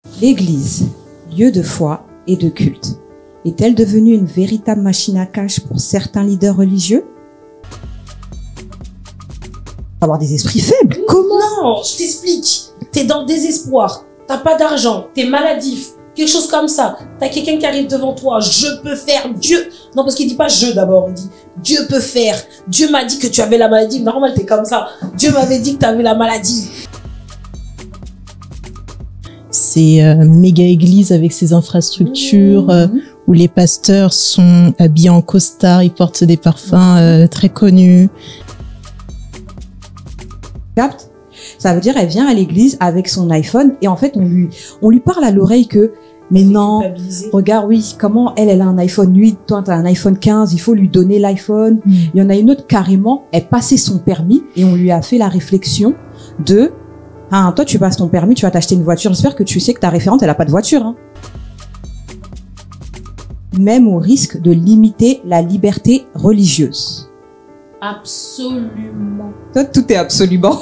L'Église, lieu de foi et de culte, est-elle devenue une véritable machine à cash pour certains leaders religieux? Avoir des esprits faibles, comment? Non, je t'explique. T'es dans le désespoir, t'as pas d'argent, t'es maladif, quelque chose comme ça. T'as quelqu'un qui arrive devant toi, je peux faire, Dieu. Non, parce qu'il dit pas je d'abord, il dit Dieu peut faire. Dieu m'a dit que tu avais la maladie. Normal, t'es comme ça. Dieu m'avait dit que t'avais la maladie. C'est méga église avec ses infrastructures où les pasteurs sont habillés en costard, ils portent des parfums très connus. Capte? Ça veut dire elle vient à l'église avec son iPhone et en fait on lui parle à l'oreille que mais non, regarde oui, comment elle a un iPhone 8, toi t'as un iPhone 15, il faut lui donner l'iPhone. Il y en a une autre carrément, elle passait son permis et on lui a fait la réflexion de ah, toi, tu passes ton permis, tu vas t'acheter une voiture. J'espère que tu sais que ta référente, elle a pas de voiture, hein. Même au risque de limiter la liberté religieuse. Absolument. Toi, tout est absolument.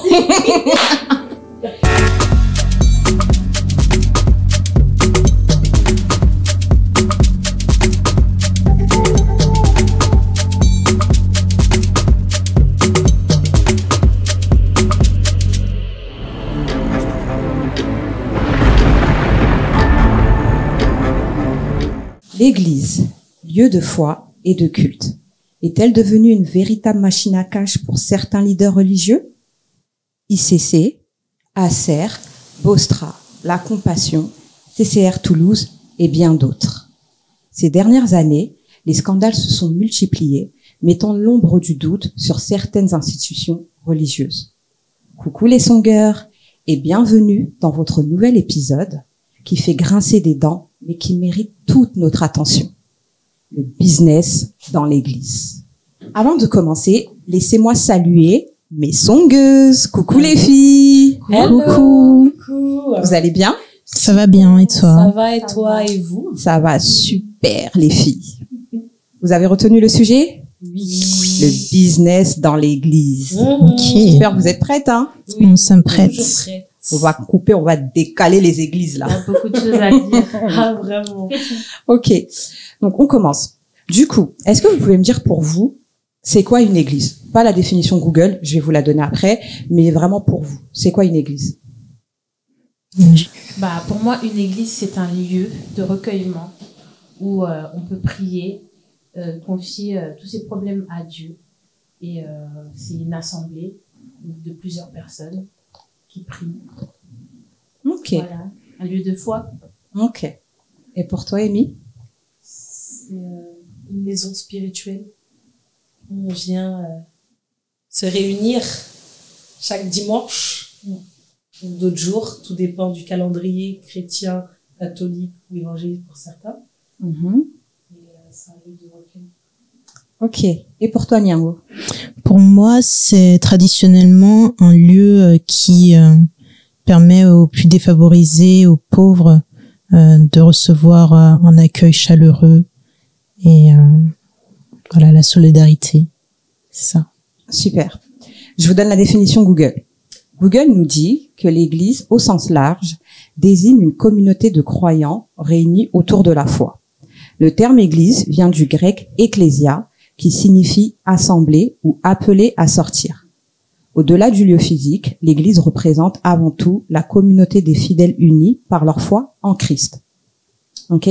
L'Église, lieu de foi et de culte, est-elle devenue une véritable machine à cash pour certains leaders religieux? ICC, Acer, Bostra, La Compassion, CCR Toulouse et bien d'autres. Ces dernières années, les scandales se sont multipliés, mettant l'ombre du doute sur certaines institutions religieuses. Coucou les songeurs et bienvenue dans votre nouvel épisode qui fait grincer des dents mais qui mérite toute notre attention. Le business dans l'église. Avant de commencer, laissez-moi saluer mes songeuses. Coucou les filles. Hello. Coucou. Vous allez bien? Ça va bien et toi? Ça va et toi et vous? Ça va super les filles. Vous avez retenu le sujet? Oui. Le business dans l'église. Ok. J'espère que vous êtes prêtes, hein? Nous sommes prêtes. Toujours prête. On va couper, on va décaler les églises Il y là. a beaucoup de choses à dire. Ah, vraiment. Ok, donc on commence. Du coup, est-ce que vous pouvez me dire pour vous, c'est quoi une église? Pas la définition Google, je vais vous la donner après, mais vraiment pour vous, c'est quoi une église? Bah, pour moi, une église, c'est un lieu de recueillement où on peut prier, confier tous ses problèmes à Dieu. Et c'est une assemblée de plusieurs personnes qui prient. Ok, Voilà, un lieu de foi. ok. Et pour toi, Amy? C'est une maison spirituelle. On vient se réunir chaque dimanche ou d'autres jours. Tout dépend du calendrier chrétien, catholique ou évangélique pour certains. Et c'est un lieu de recueil. Ok. Et pour toi, Niambo? Pour moi, c'est traditionnellement un lieu qui permet aux plus défavorisés, aux pauvres, de recevoir un accueil chaleureux et voilà, la solidarité. C'est ça. Super. Je vous donne la définition Google. Google nous dit que l'Église, au sens large, désigne une communauté de croyants réunis autour de la foi. Le terme Église vient du grec ecclésia, qui signifie assemblée ou appeler à sortir. Au-delà du lieu physique, l'Église représente avant tout la communauté des fidèles unis par leur foi en Christ. Ok?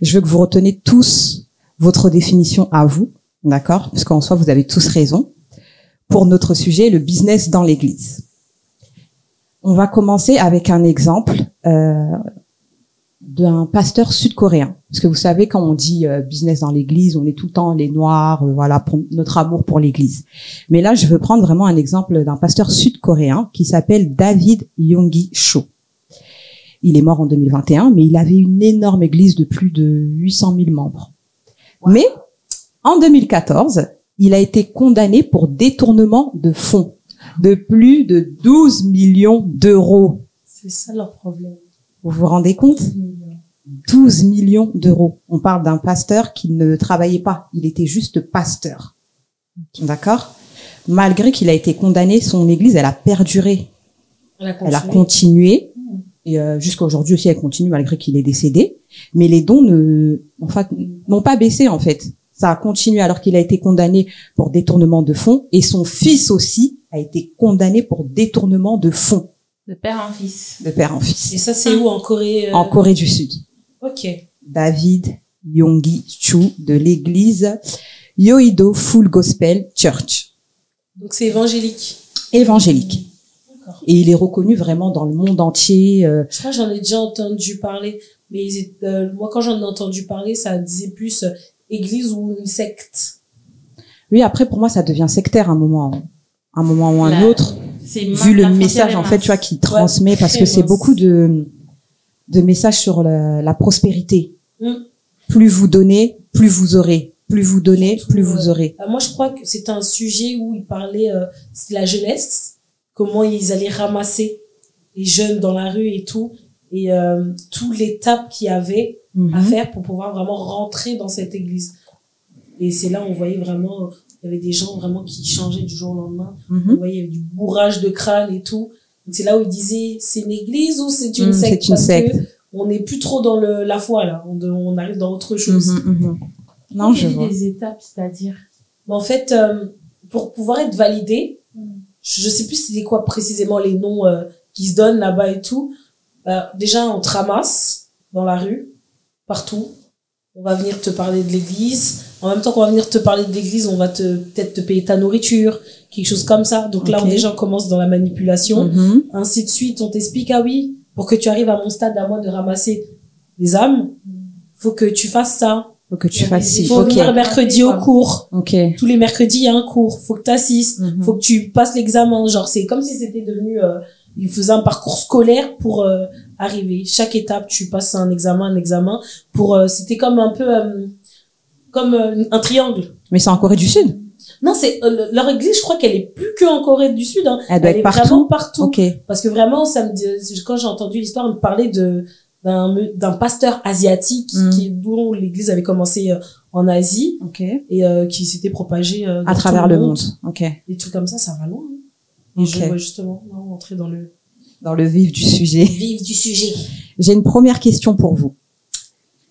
Je veux que vous reteniez tous votre définition à vous, d'accord? Parce qu'en soi, vous avez tous raison. Pour notre sujet, le business dans l'Église. On va commencer avec un exemple d'un pasteur sud-coréen. Parce que vous savez, quand on dit business dans l'église, on est tout le temps les noirs, voilà, pour notre amour pour l'église. Mais là, je veux prendre vraiment un exemple d'un pasteur sud-coréen qui s'appelle David Yonggi Cho. Il est mort en 2021, mais il avait une énorme église de plus de 800 000 membres. Wow. Mais en 2014, il a été condamné pour détournement de fonds de plus de 12 millions d'euros. C'est ça leur problème. Vous vous rendez compte? 12 millions d'euros. On parle d'un pasteur qui ne travaillait pas. Il était juste pasteur. D'accord? Malgré qu'il a été condamné, son église, elle a perduré. Elle a continué. Et jusqu'à aujourd'hui aussi, elle continue malgré qu'il est décédé. Mais les dons n'ont pas baissé en fait. Ça a continué alors qu'il a été condamné pour détournement de fonds. Et son fils aussi a été condamné pour détournement de fonds. De père en fils. De père en fils. Et ça, c'est où en Corée En Corée du Sud. Ok. David Yonggi-Chu de l'église Yoido Full Gospel Church. Donc c'est évangélique. Évangélique. D'accord. Et il est reconnu vraiment dans le monde entier. Je crois que j'en ai déjà entendu parler, mais moi quand j'en ai entendu parler, ça disait plus église ou une secte. Oui, après pour moi ça devient sectaire à un moment ou un autre. Vu le message en fait, tu vois, qu'il transmet, parce que c'est beaucoup de messages sur la prospérité. Plus vous donnez, plus vous aurez. Plus vous donnez, plus vous aurez. Moi, je crois que c'était un sujet où il parlait de la jeunesse, comment ils allaient ramasser les jeunes dans la rue et tout, et toute l'étape qu'il y avait à faire pour pouvoir vraiment rentrer dans cette église. Et c'est là où on voyait vraiment, il y avait des gens vraiment qui changeaient du jour au lendemain. On voyait, il y avait du bourrage de crâne et tout. Donc c'est là où il disait, c'est une église ou c'est une secte? C'est une secte. Que on n'est plus trop dans la foi, là. On arrive dans autre chose. Non, je vois. Des étapes, c'est-à-dire? En fait, pour pouvoir être validé, je sais plus c'était quoi précisément les noms qui se donnent là-bas et tout. Déjà, on te ramasse dans la rue, partout. On va venir te parler de l'église. En même temps qu'on va venir te parler de l'église, on va peut-être te payer ta nourriture, quelque chose comme ça. Donc là, déjà, on commence dans la manipulation. Ainsi de suite, on t'explique, ah oui, pour que tu arrives à mon stade à moi de ramasser des âmes, faut que tu fasses ça. Faut que tu fasses ci. Il faut venir mercredi au cours. Tous les mercredis, il y a un cours. Faut que tu assistes. Faut que tu passes l'examen. Genre, c'est comme si c'était devenu, il faisait un parcours scolaire pour arriver. Chaque étape, tu passes un examen. C'était comme un peu, comme un triangle. Mais c'est en Corée du Sud? Non, c'est leur église, je crois qu'elle est plus que en Corée du Sud. Hein. Elle doit être partout. Vraiment partout. Parce que vraiment, quand j'ai entendu l'histoire, on me parlait d'un pasteur asiatique dont l'église avait commencé en Asie et qui s'était propagé à travers le monde. Des trucs comme ça va loin. Hein. Et je vois justement rentrer dans le vif du sujet. J'ai une première question pour vous.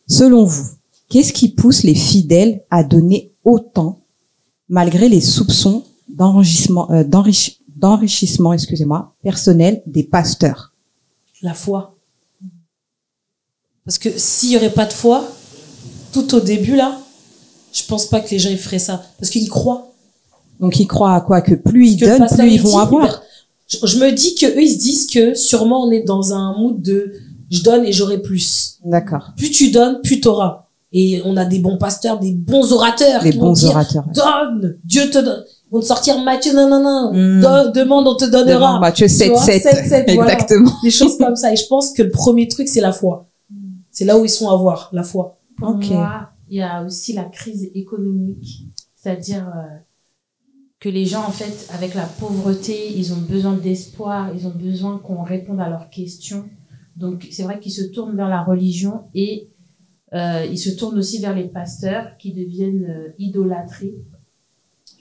Selon vous, qu'est-ce qui pousse les fidèles à donner autant malgré les soupçons d'enrichissement personnel des pasteurs? La foi. Parce que s'il y aurait pas de foi, tout au début là, je pense pas que les gens ils feraient ça. Parce qu'ils croient. Donc ils croient à quoi? Que plus ils donnent, plus ils vont avoir. Je me dis que eux ils se disent que sûrement on est dans un mood de je donne et j'aurai plus. D'accord. Plus tu donnes, plus t'auras. Et on a des bons pasteurs, des bons orateurs. Donne, Dieu te donne. Ils vont te sortir Matthieu, demande, on te donnera. Matthieu 7:7. Exactement. Des choses comme ça. Et je pense que le premier truc, c'est la foi. C'est là où ils sont à voir, la foi. Pour moi, il y a aussi la crise économique. C'est-à-dire que les gens, en fait, avec la pauvreté, ils ont besoin d'espoir, ils ont besoin qu'on réponde à leurs questions. Donc, c'est vrai qu'ils se tournent vers la religion et ils se tournent aussi vers les pasteurs qui deviennent idolâtrés.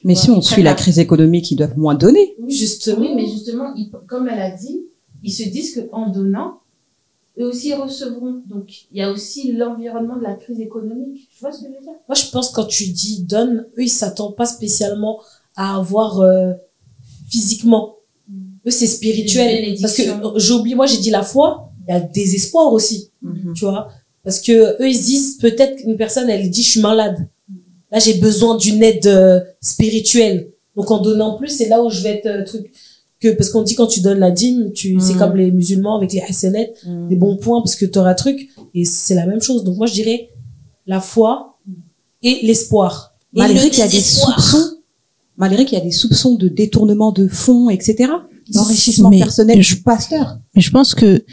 Mais si on suit la crise économique, ils doivent moins donner. Justement. Oui, mais justement, comme elle a dit, ils se disent qu'en donnant, eux aussi ils recevront. Donc, il y a aussi l'environnement de la crise économique. Tu vois ce que je veux dire? Moi, je pense que quand tu dis donne, eux, ils s'attendent pas spécialement à avoir physiquement. Eux, c'est spirituel. Parce que moi, j'ai dit la foi, il y a des espoirs aussi. Tu vois? Parce que eux, ils se disent, peut-être qu'une personne, elle dit, je suis malade. Là, j'ai besoin d'une aide spirituelle. Donc, en donnant plus, c'est là où je vais être parce qu'on dit quand tu donnes la dîme, c'est comme les musulmans avec les hasanat, des bons points parce que tu auras truc. Et c'est la même chose. Donc, moi, je dirais la foi et l'espoir. Malgré qu'il y a des soupçons de détournement de fonds, etc. D'enrichissement personnel du pasteur. Mais je pense que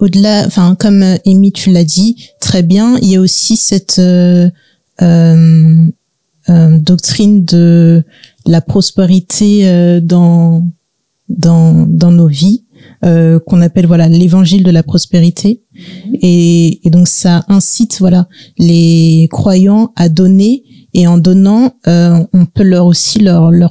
au-delà, enfin comme Amy tu l'as dit très bien, il y a aussi cette doctrine de la prospérité dans nos vies qu'on appelle l'évangile de la prospérité et donc ça incite les croyants à donner Et en donnant, on peut leur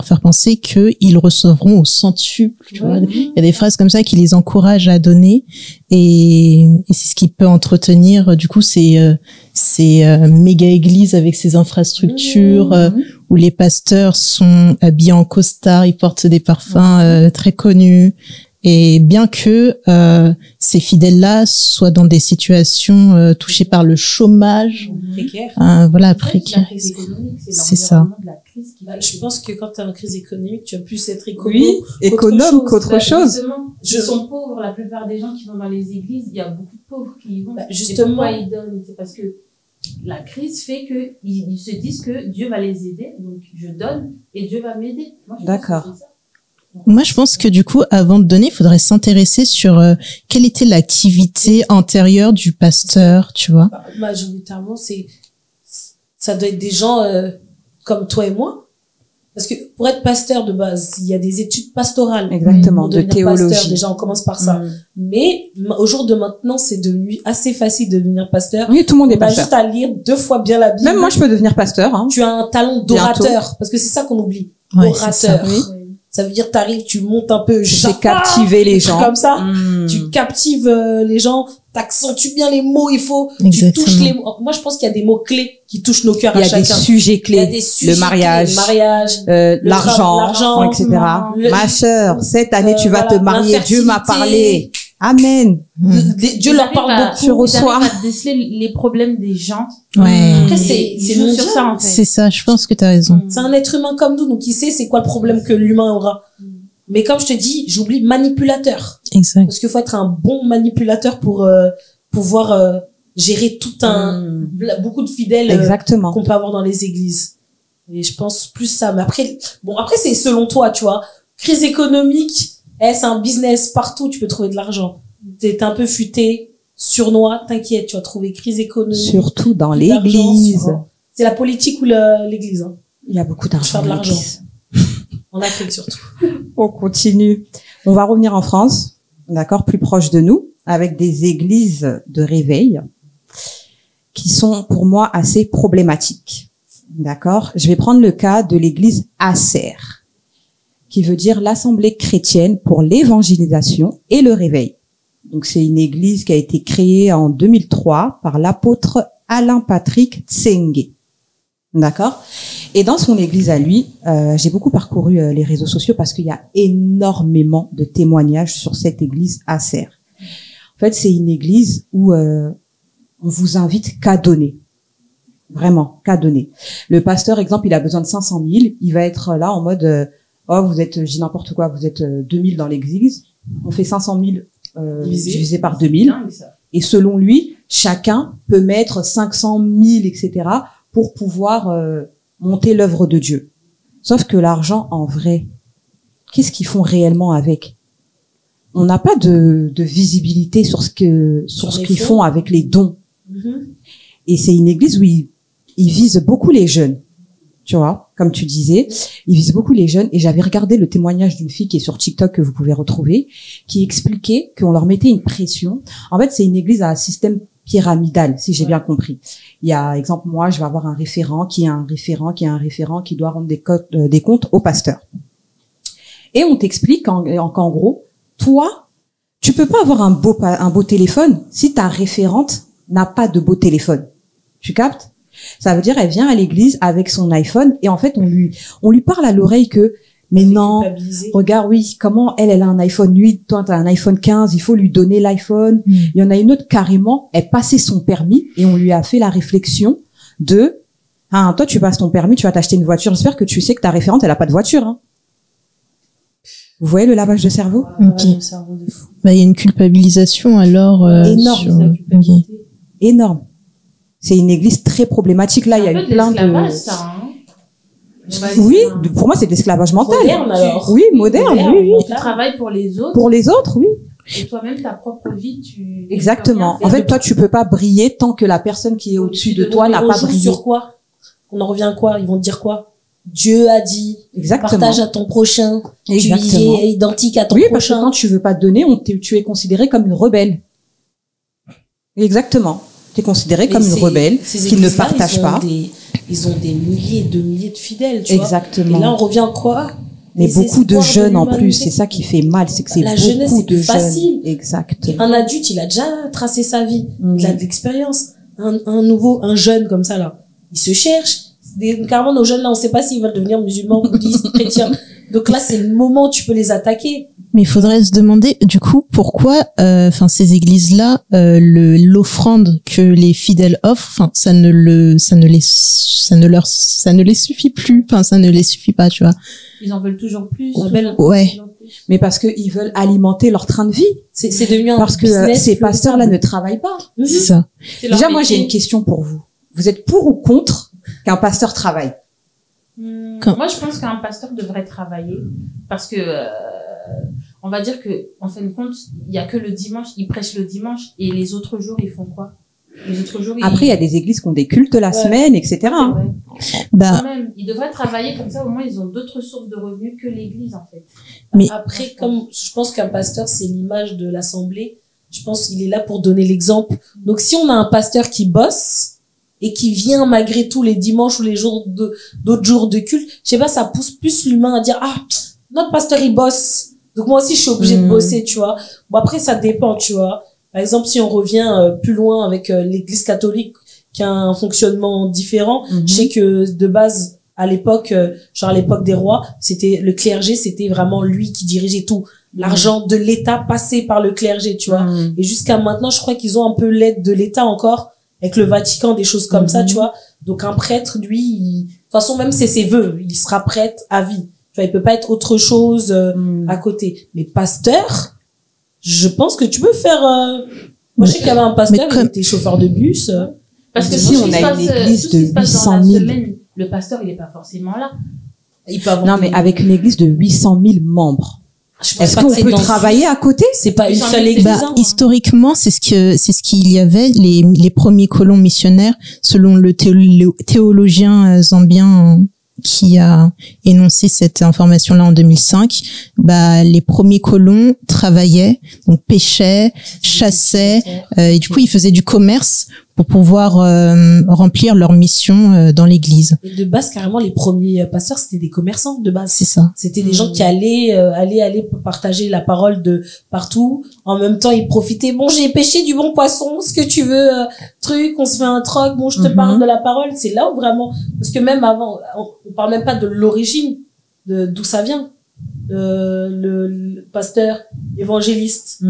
faire penser qu'ils recevront au centuple. Tu vois. Il y a des phrases comme ça qui les encouragent à donner, et c'est ce qui peut entretenir du coup ces méga églises avec ces infrastructures où les pasteurs sont habillés en costard, ils portent des parfums très connus. Et bien que ces fidèles-là soient dans des situations touchées par le chômage, précaire, précaire, c'est ça. Je pense que quand tu as une crise économique, tu vas plus être économe qu'autre chose. Justement, ils sont pauvres. La plupart des gens qui vont dans les églises, il y a beaucoup de pauvres qui y vont. Justement, pourquoi ils donnent? C'est parce que la crise fait que ils se disent que Dieu va les aider, donc je donne et Dieu va m'aider. D'accord. Moi, je pense que du coup, avant de donner, il faudrait s'intéresser sur quelle était l'activité antérieure du pasteur, tu vois. Majoritairement, ça doit être des gens comme toi et moi. Parce que pour être pasteur de base, il y a des études pastorales. Exactement, de théologie. Pasteur, déjà, on commence par ça. Mais au jour de maintenant, c'est devenu assez facile de devenir pasteur. Oui, tout le monde est On a pasteur. juste à lire 2 fois bien la Bible. Même moi, je peux devenir pasteur. Hein. Tu as un talent d'orateur. Parce que c'est ça qu'on oublie. Ouais, Orateur. c'est ça, oui. Ça veut dire t'arrives, tu montes un peu, Tu sais captiver les gens. comme ça. Tu captives les gens, t'accentues bien les mots, tu touches les mots. Moi, je pense qu'il y a des mots clés qui touchent nos cœurs à chacun. Il y a des sujets clés. Le mariage, l'argent, etc. Ma sœur, cette année, tu vas te marier. Dieu m'a parlé. Amen. Dieu leur parle beaucoup. Tu reçois. À déceler les problèmes des gens. Ouais. Après, c'est sur ça, en fait. C'est ça, je pense que t'as raison. C'est un être humain comme nous, donc il sait c'est quoi le problème que l'humain aura. Mais comme je te dis, j'oublie manipulateur. Exact. Parce qu'il faut être un bon manipulateur pour pouvoir gérer beaucoup de fidèles Exactement. qu'on peut avoir dans les églises. Et je pense plus ça. Mais après c'est selon toi, tu vois. Crise économique, c'est un business partout, tu peux trouver de l'argent. T'es un peu futé, surnois, t'inquiète, tu vas trouver crise économique. Surtout dans l'église. C'est la politique ou l'église. Hein. Il y a beaucoup d'argent. Faire de l'argent. En Afrique surtout. On continue. On va revenir en France, d'accord, plus proche de nous, avec des églises de réveil qui sont pour moi assez problématiques. D'accord? Je vais prendre le cas de l'église ACER, qui veut dire l'Assemblée chrétienne pour l'évangélisation et le réveil. Donc c'est une église qui a été créée en 2003 par l'apôtre Alain Patrick Tsenge. D'accord? Et dans son église à lui, j'ai beaucoup parcouru les réseaux sociaux parce qu'il y a énormément de témoignages sur cette église ACER. En fait, c'est une église où on vous invite qu'à donner. Vraiment, qu'à donner. Le pasteur, exemple, il a besoin de 500 000. Il va être là en mode, vous êtes, je dis n'importe quoi, vous êtes 2000 dans l'église. On fait 500 000 divisé par 2000. Et selon lui, chacun peut mettre 500 000, etc., pour pouvoir monter l'œuvre de Dieu. Sauf que l'argent, en vrai, qu'est-ce qu'ils font réellement avec? On n'a pas de visibilité sur ce qu'ils font avec les dons. Et c'est une église où ils visent beaucoup les jeunes. Tu vois, comme tu disais, ils visent beaucoup les jeunes. Et j'avais regardé le témoignage d'une fille qui est sur TikTok que vous pouvez retrouver, qui expliquait qu'on leur mettait une pression. En fait, c'est une église à un système pyramidal, si j'ai bien compris. Il y a, exemple, moi, je vais avoir un référent qui a un référent qui a un référent qui doit rendre des comptes au pasteur. Et on t'explique qu'en gros, toi, tu peux pas avoir un beau téléphone si ta référente n'a pas de beau téléphone. Tu captes? Ça veut dire, elle vient à l'église avec son iPhone et en fait, on lui parle à l'oreille que, mais non, regarde, oui, comment elle a un iPhone 8, toi, t'as un iPhone 15, il faut lui donner l'iPhone. Il y en a une autre, carrément, elle passait son permis et on lui a fait la réflexion de, toi, tu passes ton permis, tu vas t'acheter une voiture. J'espère que tu sais que ta référente, elle a pas de voiture, hein. Vous voyez le lavage de cerveau? Il y a une culpabilisation, alors, énorme. Énorme. C'est une église très problématique. Là, il y a eu plein de... Ça, hein. Oui, pour moi, c'est de l'esclavage mental. Moderne, alors. Oui, moderne, oui. Tu travailles pour les autres. Pour les autres, oui. Et toi-même, ta propre vie, tu... Exactement. En fait, toi, tu peux pas briller tant que la personne qui est au-dessus de toi n'a pas brillé. Sur quoi? On en revient à quoi? Ils vont te dire quoi? Dieu a dit. Exactement. Partage à ton prochain. Exactement. Tu es identique à ton prochain. Oui, parce que quand tu veux pas te donner, tu es considéré comme une rebelle. Exactement. Tu es considéré comme une rebelle qui ne partage pas. ils ont des milliers de fidèles, tu vois. Exactement. Et là, on revient à quoi? Mais Les beaucoup de espoirs jeunes en l'humanité. plus, c'est ça qui fait mal, c'est que c'est La beaucoup jeunesse, c'est de plus jeunes. facile. Exactement. Un adulte, il a déjà tracé sa vie. Il a de l'expérience. Un jeune comme ça, là, il se cherche. Carrément, nos jeunes, là, on sait pas s'ils veulent devenir musulmans, bouddhistes, chrétiens. Donc là, c'est le moment où tu peux les attaquer. Mais il faudrait se demander, du coup, pourquoi, ces églises-là, l'offrande que les fidèles offrent, ça ne les suffit plus. Enfin, ça ne les suffit pas, tu vois. Ils en veulent toujours plus. Ouais. Mais parce qu'ils veulent alimenter leur train de vie. C'est devenu un Parce que business ces pasteurs-là ne travaillent pas. C'est ça. Déjà, moi, j'ai une question pour vous. Vous êtes pour ou contre qu'un pasteur travaille? Moi, je pense qu'un pasteur devrait travailler parce que on va dire que en fin de compte, il y a que le dimanche, ils prêchent le dimanche et les autres jours, ils font quoi? Les autres jours, Après, il y a des églises qui ont des cultes la semaine, etc. hein. Bah, Quand même, ils devraient travailler comme ça, au moins ils ont d'autres sources de revenus que l'église en fait. Mais Après, comme je pense qu'un pasteur, c'est l'image de l'assemblée, je pense qu'il est là pour donner l'exemple. Donc, si on a un pasteur qui bosse et qui vient malgré tout les dimanches ou les jours d'autres jours de culte, je sais pas, ça pousse plus l'humain à dire, ah, notre pasteur, il bosse. Donc, moi aussi, je suis obligée de bosser, tu vois. Bon, après, ça dépend, tu vois. Par exemple, si on revient plus loin avec l'église catholique qui a un fonctionnement différent, je sais que de base, à l'époque, genre à l'époque des rois, c'était le clergé, c'était vraiment lui qui dirigeait tout. L'argent de l'État passait par le clergé, tu vois. Et jusqu'à maintenant, je crois qu'ils ont un peu l'aide de l'État encore, avec le Vatican, des choses comme ça, tu vois. Donc un prêtre, lui, de toute façon, même c'est ses vœux, il sera prêtre à vie. Tu vois, il peut pas être autre chose à côté. Mais pasteur, je pense que tu peux faire... Moi, je sais qu'il y avait un pasteur, il était chauffeur de bus. Parce que Si tout ce on qui a se une passe, église tout ce qui de se passe dans 800 la 000. semaine, le pasteur, il est pas forcément là. Il peut avoir Non, mais avec une église de 800 000 membres, je pense est-ce pas qu'on que c'est peut dans- travailler à côté? C'est pas une 800 000, seule c'est église. bah, hein. historiquement, c'est ce qu'il y avait, les premiers colons missionnaires, selon le théologien zambien qui a énoncé cette information-là en 2005, bah, les premiers colons travaillaient, donc pêchaient, chassaient, et du coup, ils faisaient du commerce pour pouvoir remplir leur mission dans l'église. Et de base, carrément, les premiers pasteurs, c'était des commerçants, de base. C'est ça. C'était des gens qui allaient partager la parole de partout. En même temps, ils profitaient. Bon, j'ai pêché du bon poisson, ce que tu veux, truc, on se fait un troc, bon, je te parle de la parole. C'est là où vraiment, parce que même avant, on parle même pas de l'origine, d'où ça vient. Le pasteur évangéliste.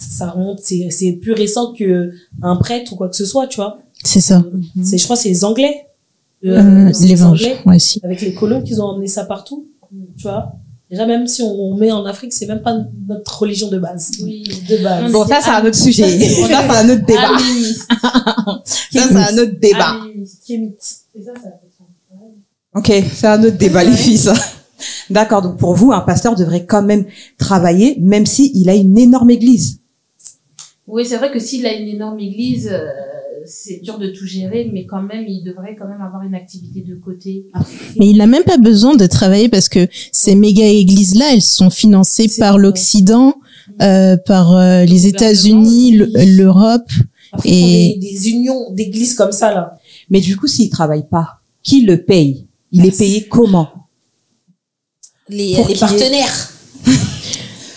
Ça remonte, c'est plus récent que un prêtre ou quoi que ce soit, tu vois. C'est ça. Je crois, c'est les Anglais. C'est L'évangile, ouais, si. avec les colons qu'ils ont emmené ça partout, tu vois. Déjà, même si on met en Afrique, c'est même pas notre religion de base. Oui. De base. Bon, ça, c'est un autre sujet. Ça, c'est un autre débat. Animiste. Ça, c'est un autre débat. Animiste, kémite. Et ça fait son... Ok, c'est un autre débat, les filles, ça. D'accord, donc pour vous, un pasteur devrait quand même travailler, même s'il a une énorme église. Oui, c'est vrai que s'il a une énorme église, c'est dur de tout gérer, mais quand même, il devrait quand même avoir une activité de côté. Mais il n'a même pas besoin de travailler parce que ces méga églises-là, elles sont financées par l'Occident, par les États-Unis, l'Europe. Après, et ils font des unions d'églises comme ça, là. Mais du coup, s'il travaille pas, qui le paye? Il est payé comment? Les Pour qui partenaires.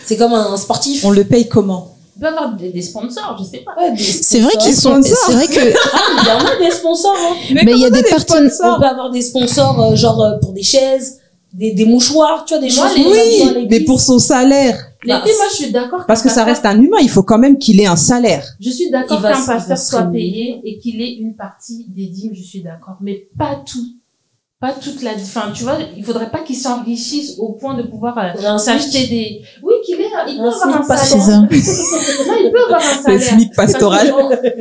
C'est comme un sportif. On le paye comment? Il peut avoir des sponsors, je sais pas. Ouais, c'est vrai qu'ils sont, c'est vrai que, Il y en a des sponsors, hein. mais il y a des partenaires. On peut avoir des sponsors, genre, pour des chaises, des mouchoirs, tu vois, des Moi, choses. les- qu'on a besoin à Oui, l'église. mais pour son salaire. Les filles, moi, je suis d'accord. Parce que ça qu'un reste pasteur- un humain, il faut quand même qu'il ait un salaire. Je suis d'accord Il va qu'un se- il va pasteur se soit rémunérer. payé et qu'il ait une partie des dîmes, je suis d'accord. Mais pas tout. Pas toute la... Enfin, tu vois, il faudrait pas qu'il s'enrichisse au point de pouvoir Un s'acheter des... Oui, il peut Un avoir un SMIC C'est salaire. ça. Non, il peut avoir un salaire. SMIC pastoral.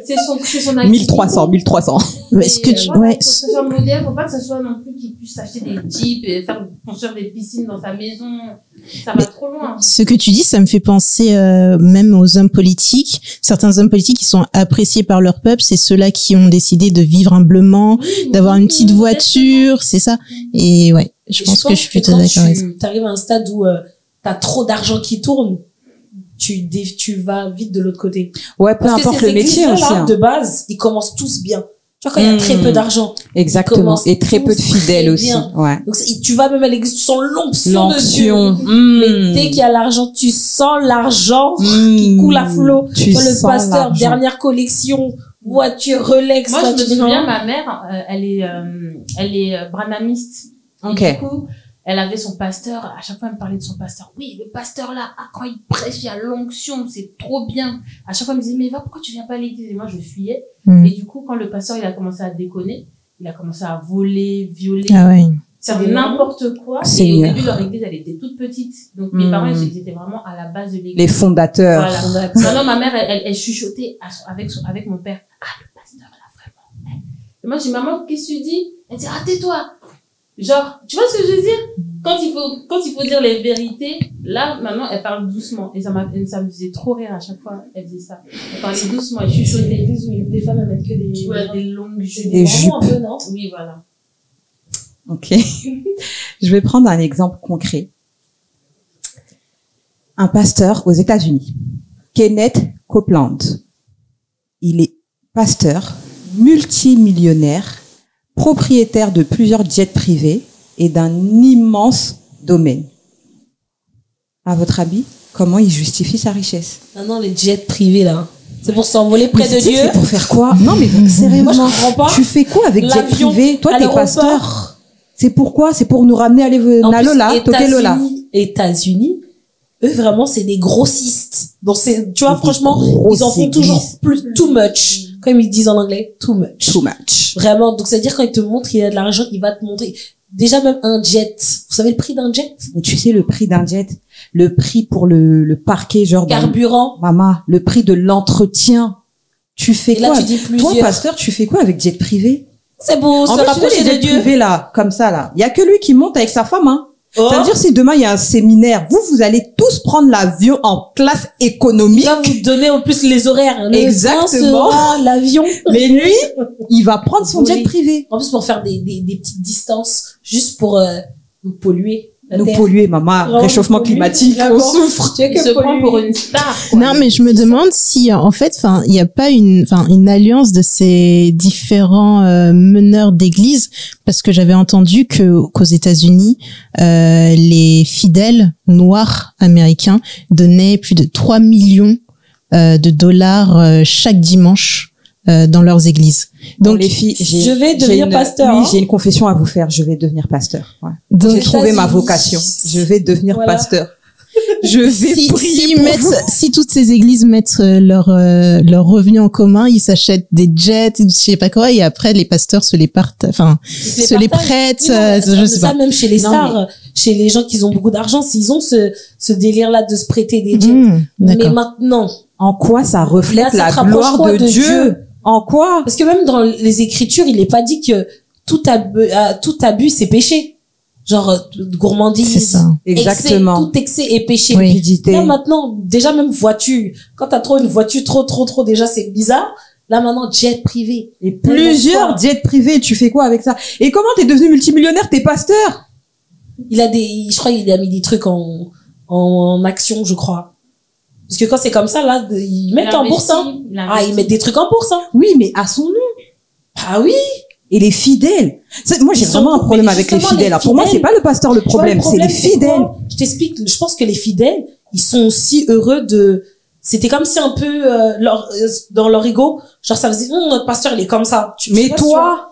C'est son activité. 1300. Mais ce que tu, Voilà, ouais, faut que ce soit moderne, faut pas que ce soit non plus qu'il puisse s'acheter des jeeps et faire construire des piscines dans sa maison. Ça va trop loin. ce que tu dis, ça me fait penser même aux hommes politiques. Certains hommes politiques qui sont appréciés par leur peuple, c'est ceux-là qui ont décidé de vivre humblement, d'avoir une petite voiture, c'est ça. Et ouais, je pense que je suis plutôt quand d'accord avec ça. tu arrives à un stade où t'as trop d'argent qui tourne, tu vas vite de l'autre côté. Ouais, peu Parce que importe ces le métier églises-là, aussi. hein. de base, ils commencent tous bien. Tu vois, quand il y a très peu d'argent. Exactement. Et très peu de fidèles aussi. Ouais. Donc, tu vas même à l'église, tu sens l'onction de Dieu. Mais dès qu'il y a l'argent, tu sens l'argent qui coule à flot. Quand le pasteur, dernière collection, voiture, Rolex. Moi, je me souviens, ma mère, elle est branhamiste. Ok. Et du coup, elle avait son pasteur, à chaque fois elle me parlait de son pasteur. Oui, le pasteur là, quand il prêche, il y a l'onction, c'est trop bien. À chaque fois elle me disait, mais va, pourquoi tu viens pas à l'église? Et moi je fuyais. Et du coup, quand le pasteur il a commencé à déconner, il a commencé à voler, violer, faire n'importe quoi. Et au début leur église elle était toute petite. Donc mes parents ils étaient vraiment à la base de l'église. Les fondateurs. Voilà. Maintenant ma mère elle chuchotait avec mon père. Ah, le pasteur là vraiment. Et moi je dis, maman, qu'est-ce que tu dis? Elle dit, ah, tais-toi. Genre, tu vois ce que je veux dire? Quand il faut dire les vérités, là, maintenant, elle parle doucement. Et ça me faisait trop rire à chaque fois. Elle faisait ça. Elle parlait doucement, elle chuchotait. Les femmes, elles mettent que des longues jupes. Des jupes. Un peu, non? Oui, voilà. Ok. Je vais prendre un exemple concret. Un pasteur aux États-Unis. Kenneth Copeland. Il est pasteur, multimillionnaire, propriétaire de plusieurs jets privés et d'un immense domaine. À votre avis, comment il justifie sa richesse? Non, les jets privés, là. C'est pour s'envoler près de Dieu? C'est pour faire quoi? Non, mais sérieusement. Moi, je comprends pas. Tu fais quoi avec jet privé? Toi, t'es pasteur. C'est pourquoi? C'est pour nous ramener à Lola, toquer Lola. États-Unis, eux, vraiment, c'est des grossistes. Donc, tu vois, franchement, ils en font toujours plus, too much. Comme ils disent en anglais, too much. Too much. Vraiment. Donc, c'est-à-dire, quand il te montre qu'il a de l'argent, il va te montrer. Déjà, même un jet. Vous savez le prix d'un jet? Mais tu sais, le prix d'un jet, le prix pour le parquet, genre. Carburant. Maman, le prix de l'entretien. Tu fais quoi? Là, tu dis plusieurs. Toi, pasteur, tu fais quoi avec jet privé? C'est beau, se rapprocher de Dieu. Privé, là, comme ça, là. Il y a que lui qui monte avec sa femme, hein. Oh. Ça veut dire, si demain il y a un séminaire, vous allez tous prendre l'avion en classe économique. Il va vous donner en plus les horaires. Exactement. L'avion. Mais lui, il va prendre son jet privé. En plus, pour faire des petites distances, juste pour nous polluer. Nous polluer, maman. Réchauffement climatique, on souffre. Il se prend pour une star. Non, mais je me demande si, en fait, il n'y a pas une alliance de ces différents meneurs d'église, parce que j'avais entendu qu'aux États-Unis, les fidèles noirs américains donnaient plus de 3 millions de dollars chaque dimanche dans leurs églises. Donc les filles, je vais devenir pasteur. Oui, j'ai une confession à vous faire. Je vais devenir pasteur. Ouais. Donc, j'ai trouvé ma vocation. Je vais devenir pasteur. Je vais prier pour vous. Si toutes ces églises mettent leurs revenus en commun, ils s'achètent des jets, je sais pas quoi, et après les pasteurs se les partent, les prêtent. Oui, je sais pas. Ça même chez les stars, chez les gens qui ont beaucoup d'argent, s'ils ont ce délire-là de se prêter des jets. Mais maintenant, en quoi ça reflète la gloire de Dieu? En quoi? Parce que même dans les Écritures, il n'est pas dit que tout abus c'est péché. Genre gourmandise, c'est ça. Exactement. Tout excès est péché. Oui. Là maintenant, déjà même voiture, quand t'as trop une voiture trop, déjà c'est bizarre. Là maintenant, jet privé. Et plusieurs jets privés, tu fais quoi avec ça? Et comment t'es devenu multimillionnaire? T'es pasteur? Je crois qu'il a mis des trucs en action, je crois. Parce que quand c'est comme ça, là, ils mettent en bourse, hein. Ils mettent des trucs en bourse, hein. Oui, mais à son nom. Ah oui. Et les fidèles. Moi, j'ai vraiment un problème avec les fidèles. Pour moi, c'est pas le pasteur le problème, c'est les fidèles. Je t'explique. Je pense que les fidèles, ils sont aussi heureux c'était comme si un peu, dans leur ego, genre ça faisait, notre pasteur, il est comme ça. Mais toi,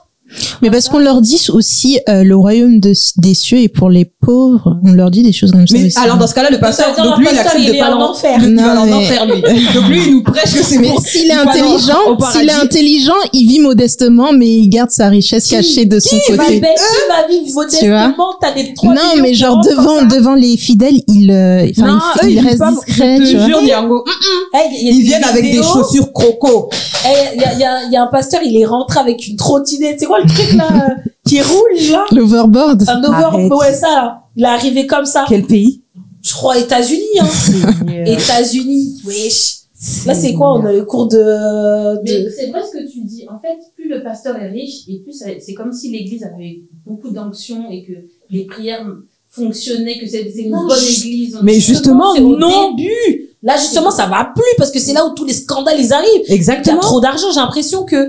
mais parce qu'on leur dit aussi le royaume des cieux est pour les pauvres, on leur dit des choses comme ça. Mais aussi. alors dans ce cas-là, le pasteur, donc lui, il accepte de pas en enfer. Il va en enfer, lui. Donc lui, il nous prêche que c'est mais s'il est intelligent, il vit modestement, mais il garde sa richesse cachée de son côté. Qui va vivre modestement? T'as des 3 millions. Non, mais genre devant les fidèles, il reste discret. Je te jure, Niango. Ils viennent avec des chaussures croco. Il y a un pasteur, il est rentré avec une trottinette. C'est quoi le truc là qui roule là? L'overboard. Un overboard, ouais, ça là. Il est arrivé comme ça. Quel pays? Je crois États-Unis, hein. États-Unis, wesh. Là, c'est quoi? On a le cours de... Mais c'est vrai ce que tu dis. En fait, plus le pasteur est riche et plus c'est comme si l'église avait beaucoup d'onction et que les prières fonctionnaient, que c'est une bonne église. Mais justement, non. Début. Là, justement, ça va plus parce que c'est là où tous les scandales, ils arrivent. Exactement. Il y a trop d'argent. J'ai l'impression que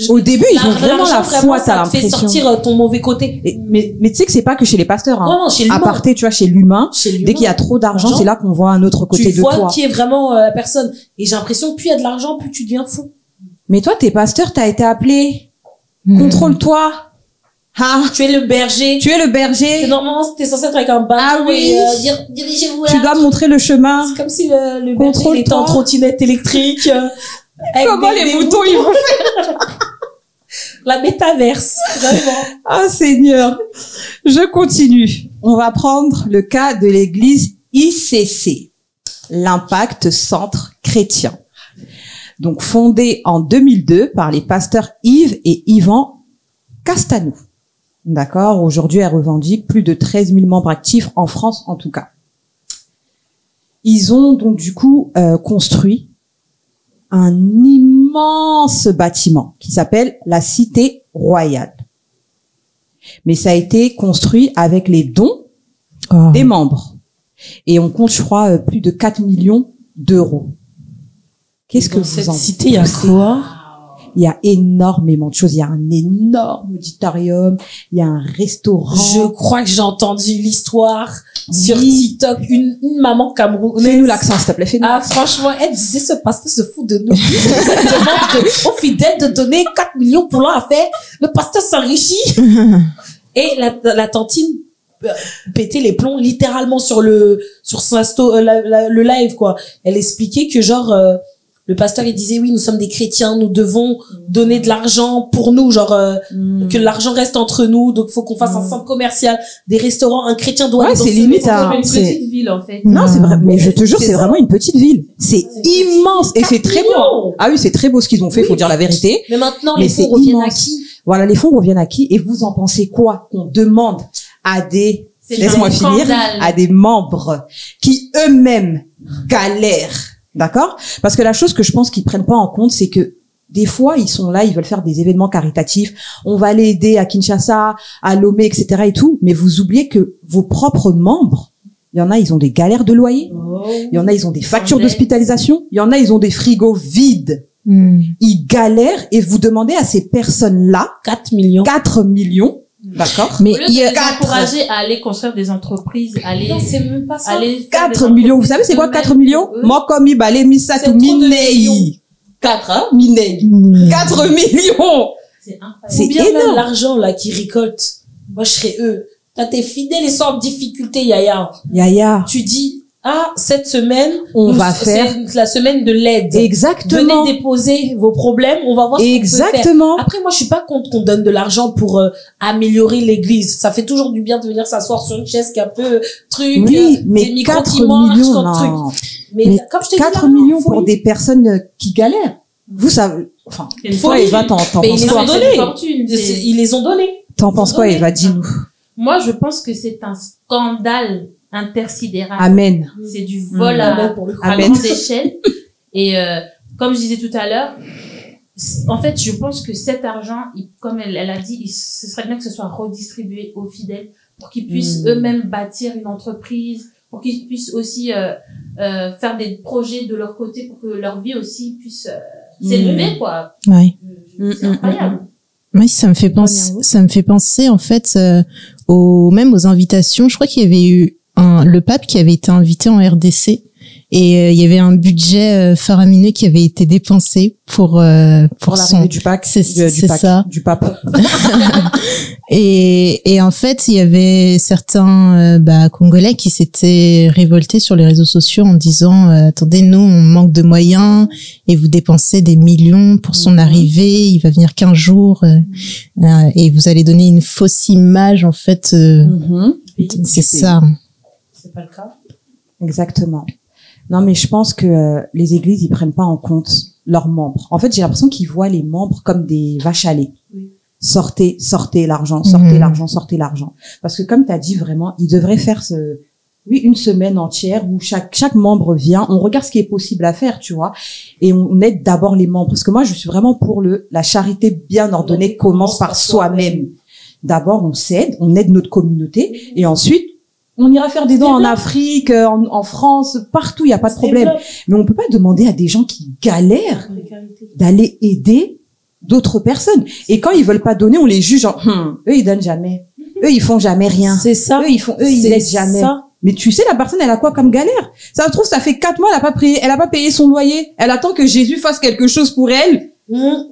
Au début, ils ont vraiment la foi, t'as ça te fait l'impression. sortir ton mauvais côté. Mais tu sais que c'est pas que chez les pasteurs, hein. Non, chez l'humain. À parté, tu vois, chez l'humain, Chez l'humain. dès qu'il y a trop d'argent, Argent, c'est là qu'on voit un autre côté tu de vois toi. qui est vraiment la personne. Et j'ai l'impression que plus il y a de l'argent, plus tu deviens fou. Mais toi, t'es pasteur, t'as été appelé. Contrôle-toi. Ah, Tu es le berger. tu es le berger. Normalement, t'es censé être avec un bateau Ah oui. et dirigez-vous là. Tu dois montrer le chemin. C'est comme si le berger Contrôle-toi. il était en trottinette électrique. Avec Comment des les moutons, ils vont La métaverse, vraiment. Ah, Seigneur. Je continue. On va prendre le cas de l'église ICC, l'Impact Centre Chrétien. Donc, fondée en 2002 par les pasteurs Yves et Yvan Castanou. D'accord? Aujourd'hui, elle revendique plus de 13 000 membres actifs en France, en tout cas. Ils ont donc, du coup, construit un immense bâtiment qui s'appelle la Cité Royale. Mais ça a été construit avec les dons des membres. Et on compte, je crois, plus de 4 millions d'euros. Qu'est-ce que Dans vous cette en cité, il y a pensez? quoi? Il y a énormément de choses. Il y a un énorme auditorium. Il y a un restaurant. Je crois que j'ai entendu l'histoire sur Oui. TikTok. Une maman camerounaise. Fais-nous l'accent, s'il te plaît. Fais-nous Ah, l'accent. franchement, elle disait ce pasteur se fout de nous. Il demande aux fidèles de donner 4 millions pour leur affaire. Le pasteur s'enrichit. Et la tantine pétait les plombs littéralement sur le live, quoi. Elle expliquait que genre, le pasteur, il disait, oui, nous sommes des chrétiens, nous devons donner de l'argent pour nous, genre, que l'argent reste entre nous, donc faut qu'on fasse un centre commercial, des restaurants, un chrétien doit Ouais, aller dans c'est ce limite maison. à- Une c'est- petite ville, en fait. Non, c'est vrai. Mais je te jure, C'est c'est ça. vraiment une petite ville. C'est immense. Et c'est très beau. millions. Ah oui, c'est très beau ce qu'ils ont fait, faut dire la vérité. Mais maintenant, Mais les c'est fonds reviennent à immense. qui? Voilà, les fonds reviennent à qui? Et vous en pensez quoi? Qu'on demande à des, C'est laisse-moi un finir, scandale. à des membres qui eux-mêmes galèrent. D'accord? Parce que la chose que je pense qu'ils prennent pas en compte, c'est que des fois, ils sont là, ils veulent faire des événements caritatifs. On va les aider à Kinshasa, à Lomé, etc. et tout. Mais vous oubliez que vos propres membres, il y en a, ils ont des galères de loyer. Il y en a, ils ont des factures dette. d'hospitalisation. Il y en a, ils ont des frigos vides. Ils galèrent et vous demandez à ces personnes-là 4 millions. 4 millions. D'accord? Mais Au lieu il y de a les encourager à aller construire des entreprises, aller, Non, c'est même pas ça. aller faire 4 des millions. Vous entreprises savez, c'est quoi eux-mêmes 4 millions? pour eux. Moi, comme Ibale, Misatu, C'est trop de millions. Minei. 4, hein? Minei. 4 millions. C'est incroyable. C'est Combien énorme. même l'argent, là, qu'ils récoltent? Moi, je serais eux. T'as tes fidèles, ils sont en difficulté, Yaya. Yaya. Tu dis, ah, cette semaine, On va faire. c'est la semaine de l'aide. Exactement. Venez déposer vos problèmes, on va voir ce qu'on peut faire. Exactement. Après, moi, je suis pas contre qu'on donne de l'argent pour améliorer l'église. Ça fait toujours du bien de venir s'asseoir sur une chaise qui est un peu truc, Oui, des mais micros 4 qui marchent, millions, comme truc. non. Mais, Mais comme je te dis, 4 l'argent, millions faut pour y- des personnes qui galèrent. Vous savez, enfin, Il faut toi, y- Eva, t'en Mais penses ils les quoi? ont C'est donné. une fortune, c'est- Ils les ont donnés. T'en penses quoi, Eva? Dis-nous. Moi, je pense que c'est un scandale intersidéral. Amen. C'est du vol Amen pour le coup. à Amen. grande échelle. Et comme je disais tout à l'heure, en fait, je pense que cet argent, comme elle a dit, ce serait bien que ce soit redistribué aux fidèles pour qu'ils puissent eux-mêmes bâtir une entreprise, pour qu'ils puissent aussi faire des projets de leur côté pour que leur vie aussi puisse s'élever, quoi. Ouais. C'est incroyable. Oui, ça me fait penser en fait même aux invitations. Je crois qu'il y avait eu le pape qui avait été invité en RDC et il y avait un budget faramineux qui avait été dépensé pour l'arrivée du pape. c'est ça. Du pape. Et en fait, il y avait certains Congolais qui s'étaient révoltés sur les réseaux sociaux en disant attendez, nous on manque de moyens et vous dépensez des millions pour son arrivée, il va venir qu'un jour et vous allez donner une fausse image en fait. C'est ça. C'est pas le cas. Exactement. Non, mais je pense que les églises, ils prennent pas en compte leurs membres. En fait, j'ai l'impression qu'ils voient les membres comme des vaches à lait. Oui. Sortez l'argent, sortez l'argent, sortez l'argent. Parce que comme tu as dit vraiment, ils devraient faire une semaine entière où chaque membre vient, on regarde ce qui est possible à faire, tu vois, et on aide d'abord les membres. Parce que moi, je suis vraiment pour la charité bien ordonnée commence par soi-même. D'abord, on s'aide, on aide notre communauté, et ensuite, on ira faire des dons en Afrique, en France, partout, il n'y a pas de problème. Mais on peut pas demander à des gens qui galèrent d'aller aider d'autres personnes. Et quand ils veulent pas donner, on les juge genre, eux ils donnent jamais. Eux ils font jamais rien. C'est ça. Eux ils aident jamais. Ça. Mais tu sais, la personne, elle a quoi comme galère? Ça se trouve, ça fait 4 mois, elle a pas payé son loyer. Elle attend que Jésus fasse quelque chose pour elle.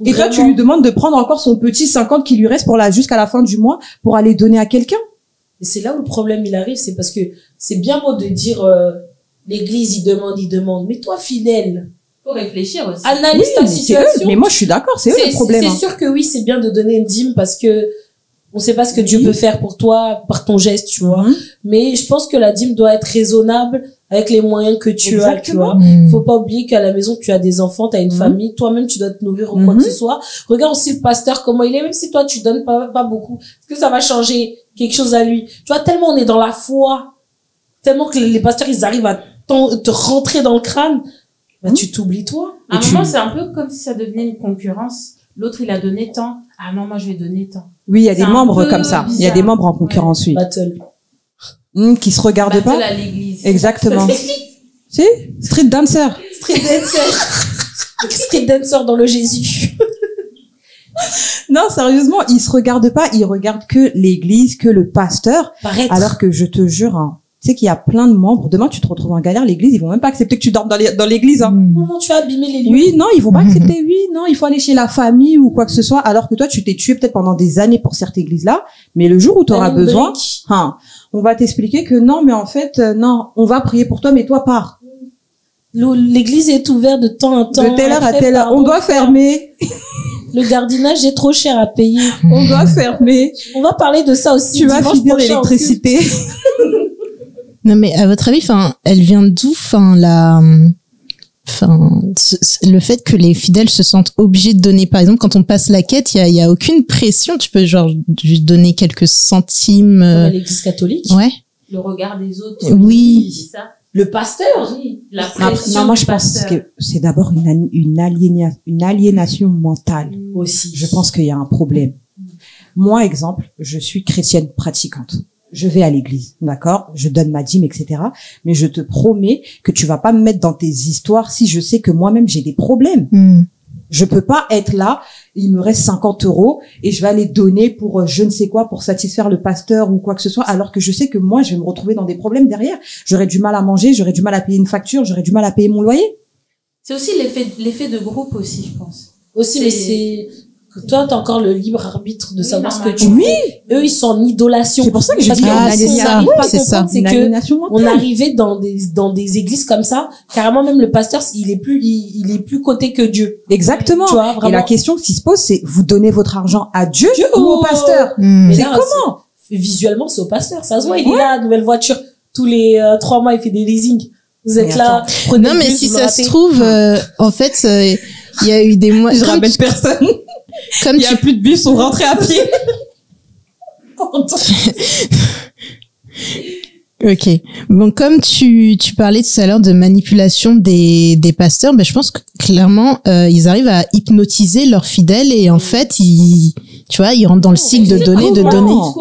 Et toi, tu lui demandes de prendre encore son petit 50 qui lui reste jusqu'à la fin du mois pour aller donner à quelqu'un. Et c'est là où le problème, il arrive. C'est parce que c'est bien beau de dire, l'église, il demande. Mais toi, fidèle. Faut réfléchir aussi. Analyse ta situation. Mais moi, je suis d'accord, c'est eux le problème. C'est sûr que oui, c'est bien de donner une dîme parce que on sait pas ce que Dieu peut faire pour toi par ton geste, tu vois. Mais je pense que la dîme doit être raisonnable avec les moyens que tu as, tu vois. Faut pas oublier qu'à la maison, tu as des enfants, tu as une famille, toi-même, tu dois te nourrir ou quoi que ce soit. Regarde aussi le pasteur, comment il est, même si toi, tu donnes pas beaucoup. Est-ce que ça va changer quelque chose à lui? Tu vois, tellement on est dans la foi, tellement que les pasteurs, ils arrivent à te rentrer dans le crâne, bah, tu t'oublies toi. À un moment, c'est un peu comme si ça devenait une concurrence. L'autre, il a donné tant. Ah non, moi, je vais donner tant. Oui, il y a des membres comme ça. Il y a des membres en concurrence, oui. Battle. Qui se regardent pas. Battle à l'église. Exactement. Si? Street dancer. Street dancer dans le Jésus. Non, sérieusement, ils se regardent pas. Ils regardent que l'église, que le pasteur. Paraître. Alors que je te jure, hein, tu sais qu'il y a plein de membres. Demain, tu te retrouves en galère. L'église, ils vont même pas accepter que tu dormes dans l'église, hein. Non, tu vas abîmer les lieux. Oui, non, ils vont pas accepter. Oui, non, il faut aller chez la famille ou quoi que ce soit. Alors que toi, tu t'es tué peut-être pendant des années pour cette église-là. Mais le jour où tu auras besoin, on va t'expliquer que non, mais en fait, non, on va prier pour toi, mais toi, pars. L'église est ouverte de temps en temps. De telle heure à telle heure. On doit fermer. Le gardiennage est trop cher à payer. On doit fermer. On va parler de ça aussi. Tu vas finir l'électricité. Non, mais à votre avis, elle vient d'où, le fait que les fidèles se sentent obligés de donner, par exemple, quand on passe la quête, il y a aucune pression. Tu peux genre juste donner quelques centimes. L'église catholique. Ouais. Le regard des autres. Oui. C'est ça. Le pasteur. Oui. La pression. Non, moi je pense que c'est d'abord une aliénation mentale. Aussi. Je pense qu'il y a un problème. Moi, exemple, je suis chrétienne pratiquante. Je vais à l'église, d'accord? Je donne ma dîme, etc. Mais je te promets que tu vas pas me mettre dans tes histoires si je sais que moi-même j'ai des problèmes. Je peux pas être là, il me reste 50 € et je vais aller donner pour je ne sais quoi, pour satisfaire le pasteur ou quoi que ce soit, alors que je sais que moi, je vais me retrouver dans des problèmes derrière. J'aurais du mal à manger, j'aurais du mal à payer une facture, j'aurais du mal à payer mon loyer. C'est aussi l'effet de groupe aussi, je pense. Aussi, mais c'est que toi, t'as encore le libre arbitre de savoir ce que tu Oui. fais. Eux, ils sont en idolation. C'est pour ça que je dis c'est ça. C'est que on arrivait dans des églises comme ça. Carrément, même le pasteur, il est plus côté que Dieu. Exactement. Tu vois, vraiment. Et la question qui se pose, c'est vous donnez votre argent à Dieu ou au pasteur? Mais C'est là, comment? Visuellement, c'est au pasteur. Ça se voit, il est là, nouvelle voiture. Tous les 3 mois, il fait des leasing. Vous êtes là. Non, mais si ça se trouve, en fait, il y a eu des mois. Je ramène personne. Comme il y a plus de bus, on rentrait à pied. Ok. Bon, comme tu parlais tout à l'heure de manipulation des pasteurs, ben je pense que clairement ils arrivent à hypnotiser leurs fidèles et en fait ils rentrent dans le cycle de donner.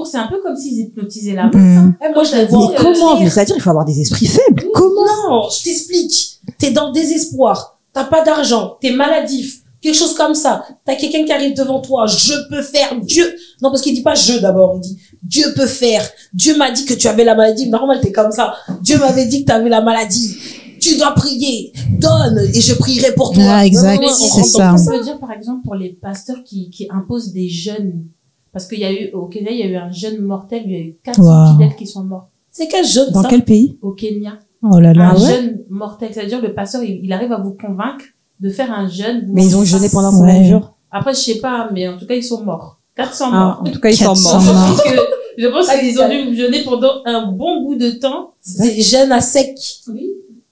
C'est un peu comme s'ils hypnotisaient la masse. Moi je la vois. Mais comment? Mais c'est-à-dire il faut avoir des esprits faibles. Comment? Non, je t'explique. T'es dans le désespoir. T'as pas d'argent. T'es maladif. Quelque chose comme ça. T'as quelqu'un qui arrive devant toi. Je peux faire. Dieu. Non, parce qu'il dit pas je d'abord. Il dit Dieu peut faire. Dieu m'a dit que tu avais la maladie. Normal, t'es comme ça. Dieu m'avait dit que tu avais la maladie. Tu dois prier. Donne et je prierai pour toi. Ah, exact. C'est ça. On peut dire, par exemple, pour les pasteurs qui imposent des jeûnes. Parce qu'il y a eu, au Kenya, il y a eu un jeûne mortel. Il y a eu 400 fidèles qui sont morts. C'est quel jeûne, Dans quel pays? Au Kenya. Oh là là. Un jeûne mortel. C'est-à-dire, le pasteur, il arrive à vous convaincre de faire un jeûne. Mais ils ont jeûné pendant combien de jours? Après, je sais pas, mais en tout cas, ils sont morts. 400 morts. En tout cas, ils sont morts. Je pense qu'ils ont dû jeûner pendant un bon bout de temps. C'est jeûne à sec. Oui.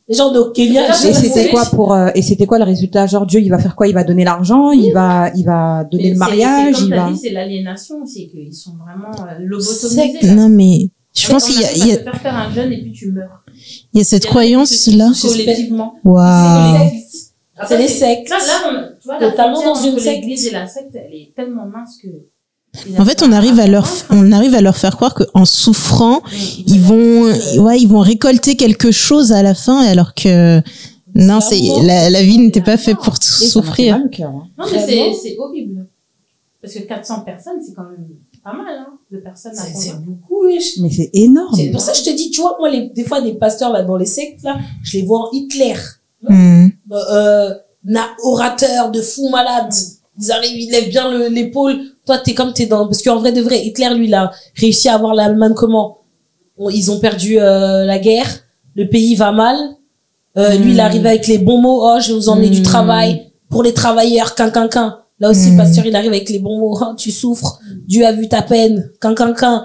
Les gens de Kenya. Et c'était quoi et c'était quoi le résultat? Genre, Dieu, il va faire quoi? Il va donner l'argent, il va donner le mariage, comme t'as dit, c'est l'aliénation, c'est qu'ils sont vraiment lobotomisés. Non, mais je pense qu'il y a te faire un jeûne et puis tu meurs. Il y a cette croyance-là. Collectivement. Waouh. C'est les sectes. Là, tu vois, la Notamment dans une secte. L'église et la secte, elle est tellement mince que. En fait, on arrive à leur faire croire qu'en souffrant, ils vont récolter quelque chose à la fin, alors que Non, c'est la vie n'était pas faite pour Et ça m'a fait souffrir. mal au cœur, hein. Non, mais c'est horrible. Parce que 400 personnes, c'est quand même pas mal, hein, de personnes à C'est convaincre. beaucoup, wesh. Mais c'est énorme. C'est pour ça que je te dis, tu vois, moi, des fois, des pasteurs, là, dans les sectes, là, je les vois en Hitler. Orateur de fou malade. Ils arrivent, ils lèvent bien l'épaule. Toi, t'es dans, parce qu'en vrai de vrai, Hitler, lui, il a réussi à avoir l'Allemagne comment? Ils ont perdu, la guerre. Le pays va mal. Lui, il arrive avec les bons mots. Oh, je vais vous emmener du travail pour les travailleurs. Quin. Là aussi, le pasteur, il arrive avec les bons mots. Oh, tu souffres. Dieu a vu ta peine. Quin.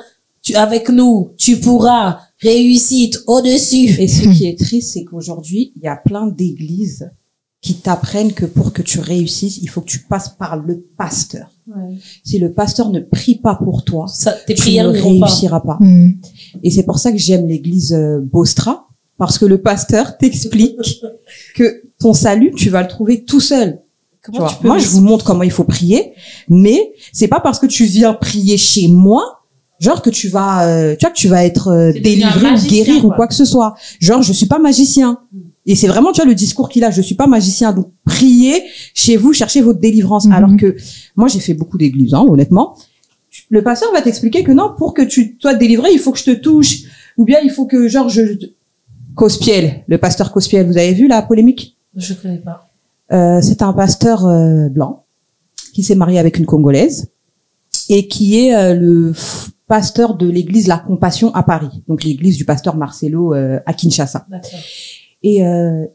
Avec nous, tu pourras. Réussite au-dessus. Et ce qui est triste, c'est qu'aujourd'hui, il y a plein d'églises qui t'apprennent que pour que tu réussisses, il faut que tu passes par le pasteur. Ouais. Si le pasteur ne prie pas pour toi, Ça, tes tu prières ne n'iront pas. réussiras pas. Et c'est pour ça que j'aime l'église Bostra, parce que le pasteur t'explique que ton salut, tu vas le trouver tout seul. Tu vois, moi, je vous montre comment il faut prier, mais c'est pas parce que tu viens prier chez moi, genre que tu vas, tu vas être C'est délivré devenu un ou magicien, guérir ou quoi. quoi que ce soit. Genre, je suis pas magicien. Et c'est vraiment, tu vois, le discours qu'il a. Je suis pas magicien. Donc, priez chez vous, cherchez votre délivrance. Alors que moi, j'ai fait beaucoup d'églises, hein, honnêtement. Le pasteur va t'expliquer que non, pour que tu sois délivré, il faut que je te touche. Ou bien, il faut que, genre, Cospiel, le pasteur Cospiel, vous avez vu la polémique? Je connais pas. C'est un pasteur blanc qui s'est marié avec une Congolaise et qui est pasteur de l'église La Compassion à Paris, donc l'église du pasteur Marcelo à Kinshasa. D'accord. Et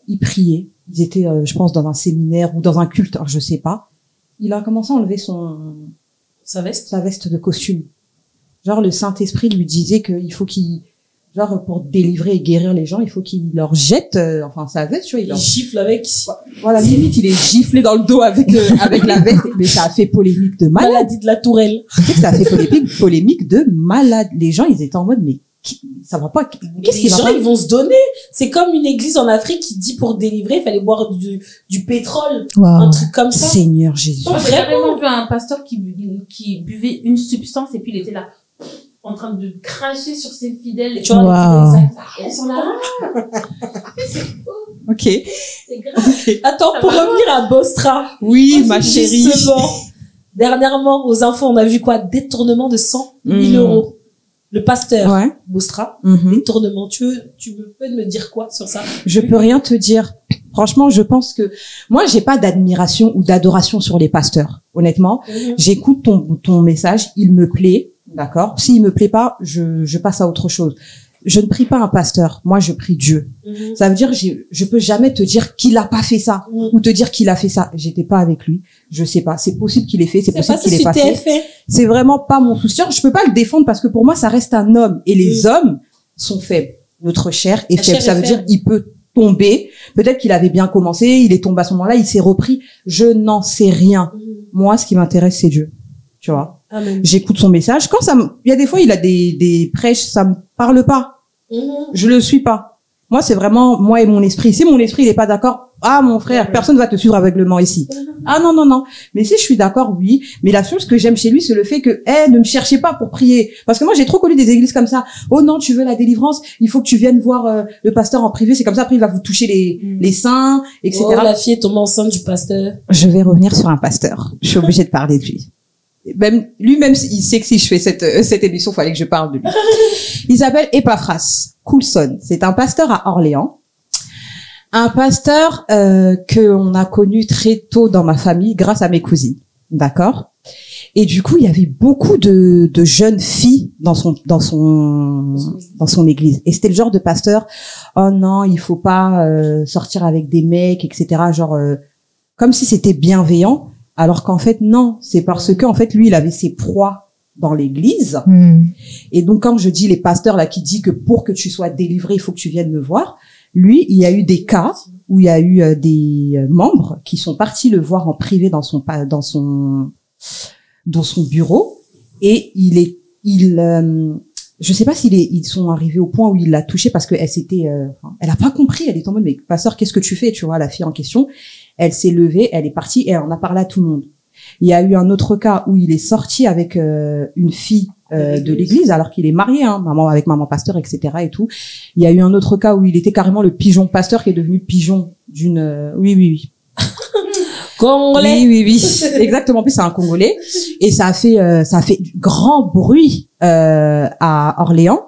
ils priaient. Ils étaient, je pense, dans un séminaire ou dans un culte, je sais pas. Il a commencé à enlever Sa veste? sa veste de costume. Genre le Saint-Esprit lui disait qu'il faut qu'il, genre pour délivrer et guérir les gens, il faut qu'il leur jette, enfin sa veste, tu vois, Il gifle avec. voilà, limite il est giflé dans le dos avec avec la veste, mais ça a fait polémique de malade. Maladie de la tourelle. Tu sais que ça a fait polémique de malade. Les gens, ils étaient en mode, mais ça va pas. Qu'est-ce Les qui va gens, pas? ils vont se donner. C'est comme une église en Afrique qui dit pour délivrer, il fallait boire du pétrole. Un truc comme ça. Seigneur Jésus. Non, J'ai vraiment. carrément vu un pasteur qui buvait une substance et puis il était là en train de cracher sur ses fidèles. Tu vois, Wow. Elles sont là. Ok. C'est grave. Attends, Ça pour va revenir à Bostra. Oui, ma chérie. Justement, dernièrement, aux infos, on a vu quoi? Détournement de 100 000 euros. Le pasteur Ouais. Bostra. Mhm. Détournement. Tu peux me dire quoi sur ça? Je peux rien te dire. Franchement, je pense que moi, j'ai pas d'admiration ou d'adoration sur les pasteurs. Honnêtement, j'écoute ton message, il me plaît, d'accord. S'il me plaît pas, je passe à autre chose. Je ne prie pas un pasteur. Moi, je prie Dieu. Ça veut dire, je peux jamais te dire qu'il a pas fait ça ou te dire qu'il a fait ça. J'étais pas avec lui. Je sais pas. C'est possible qu'il ait fait. C'est possible qu'il ait pas fait. C'est vraiment pas mon souci. Je peux pas le défendre parce que pour moi, ça reste un homme et les hommes sont faibles. Notre chair est faible. Ça veut dire, il peut tomber. Peut-être qu'il avait bien commencé. Il est tombé à ce moment-là. Il s'est repris. Je n'en sais rien. Moi, ce qui m'intéresse, c'est Dieu. Tu vois. Amen. J'écoute son message. Quand il y a des fois, il a des prêches, ça me parle pas. Je le suis pas. Moi, c'est vraiment moi et mon esprit. Si mon esprit il est pas d'accord, ah mon frère, personne va te suivre aveuglement ici. Ah non. Mais si je suis d'accord, oui. Mais la chose que j'aime chez lui, c'est le fait que, ne me cherchez pas pour prier. Parce que moi, j'ai trop connu des églises comme ça. Oh non, tu veux la délivrance, il faut que tu viennes voir le pasteur en privé. C'est comme ça. Après, il va vous toucher les seins, etc. Oh, la fille est tombée enceinte du pasteur. Je vais revenir sur un pasteur. Je suis obligée de parler de lui. Même lui-même, il sait que si je fais cette émission, il fallait que je parle de lui. Il s'appelle Epaphras Coulson. C'est un pasteur à Orléans. Un pasteur que on a connu très tôt dans ma famille grâce à mes cousines. D'accord? Et du coup, il y avait beaucoup de jeunes filles dans son église. Et c'était le genre de pasteur, oh non, il faut pas sortir avec des mecs, etc. Genre comme si c'était bienveillant. Alors qu'en fait, non, c'est parce que, en fait, lui, il avait ses proies dans l'église. Et donc, quand je dis les pasteurs, là, qui dit que pour que tu sois délivré, il faut que tu viennes me voir. Lui, il y a eu des cas où il y a eu des membres qui sont partis le voir en privé dans son bureau. Et je sais pas ils sont arrivés au point où il l'a touché parce qu'elle elle a pas compris. Elle est en mode, mais pasteur, qu'est-ce que tu fais? Tu vois, la fille en question. Elle s'est levée, elle est partie et elle en a parlé à tout le monde. Il y a eu un autre cas où il est sorti avec une fille de l'église, alors qu'il est marié, hein, avec maman pasteur, etc. et tout. Il y a eu un autre cas où il était carrément le pigeon pasteur qui est devenu pigeon d'une, oui. Congolais. Oui. Exactement. En plus, c'est un Congolais. Et ça a fait grand bruit, à Orléans,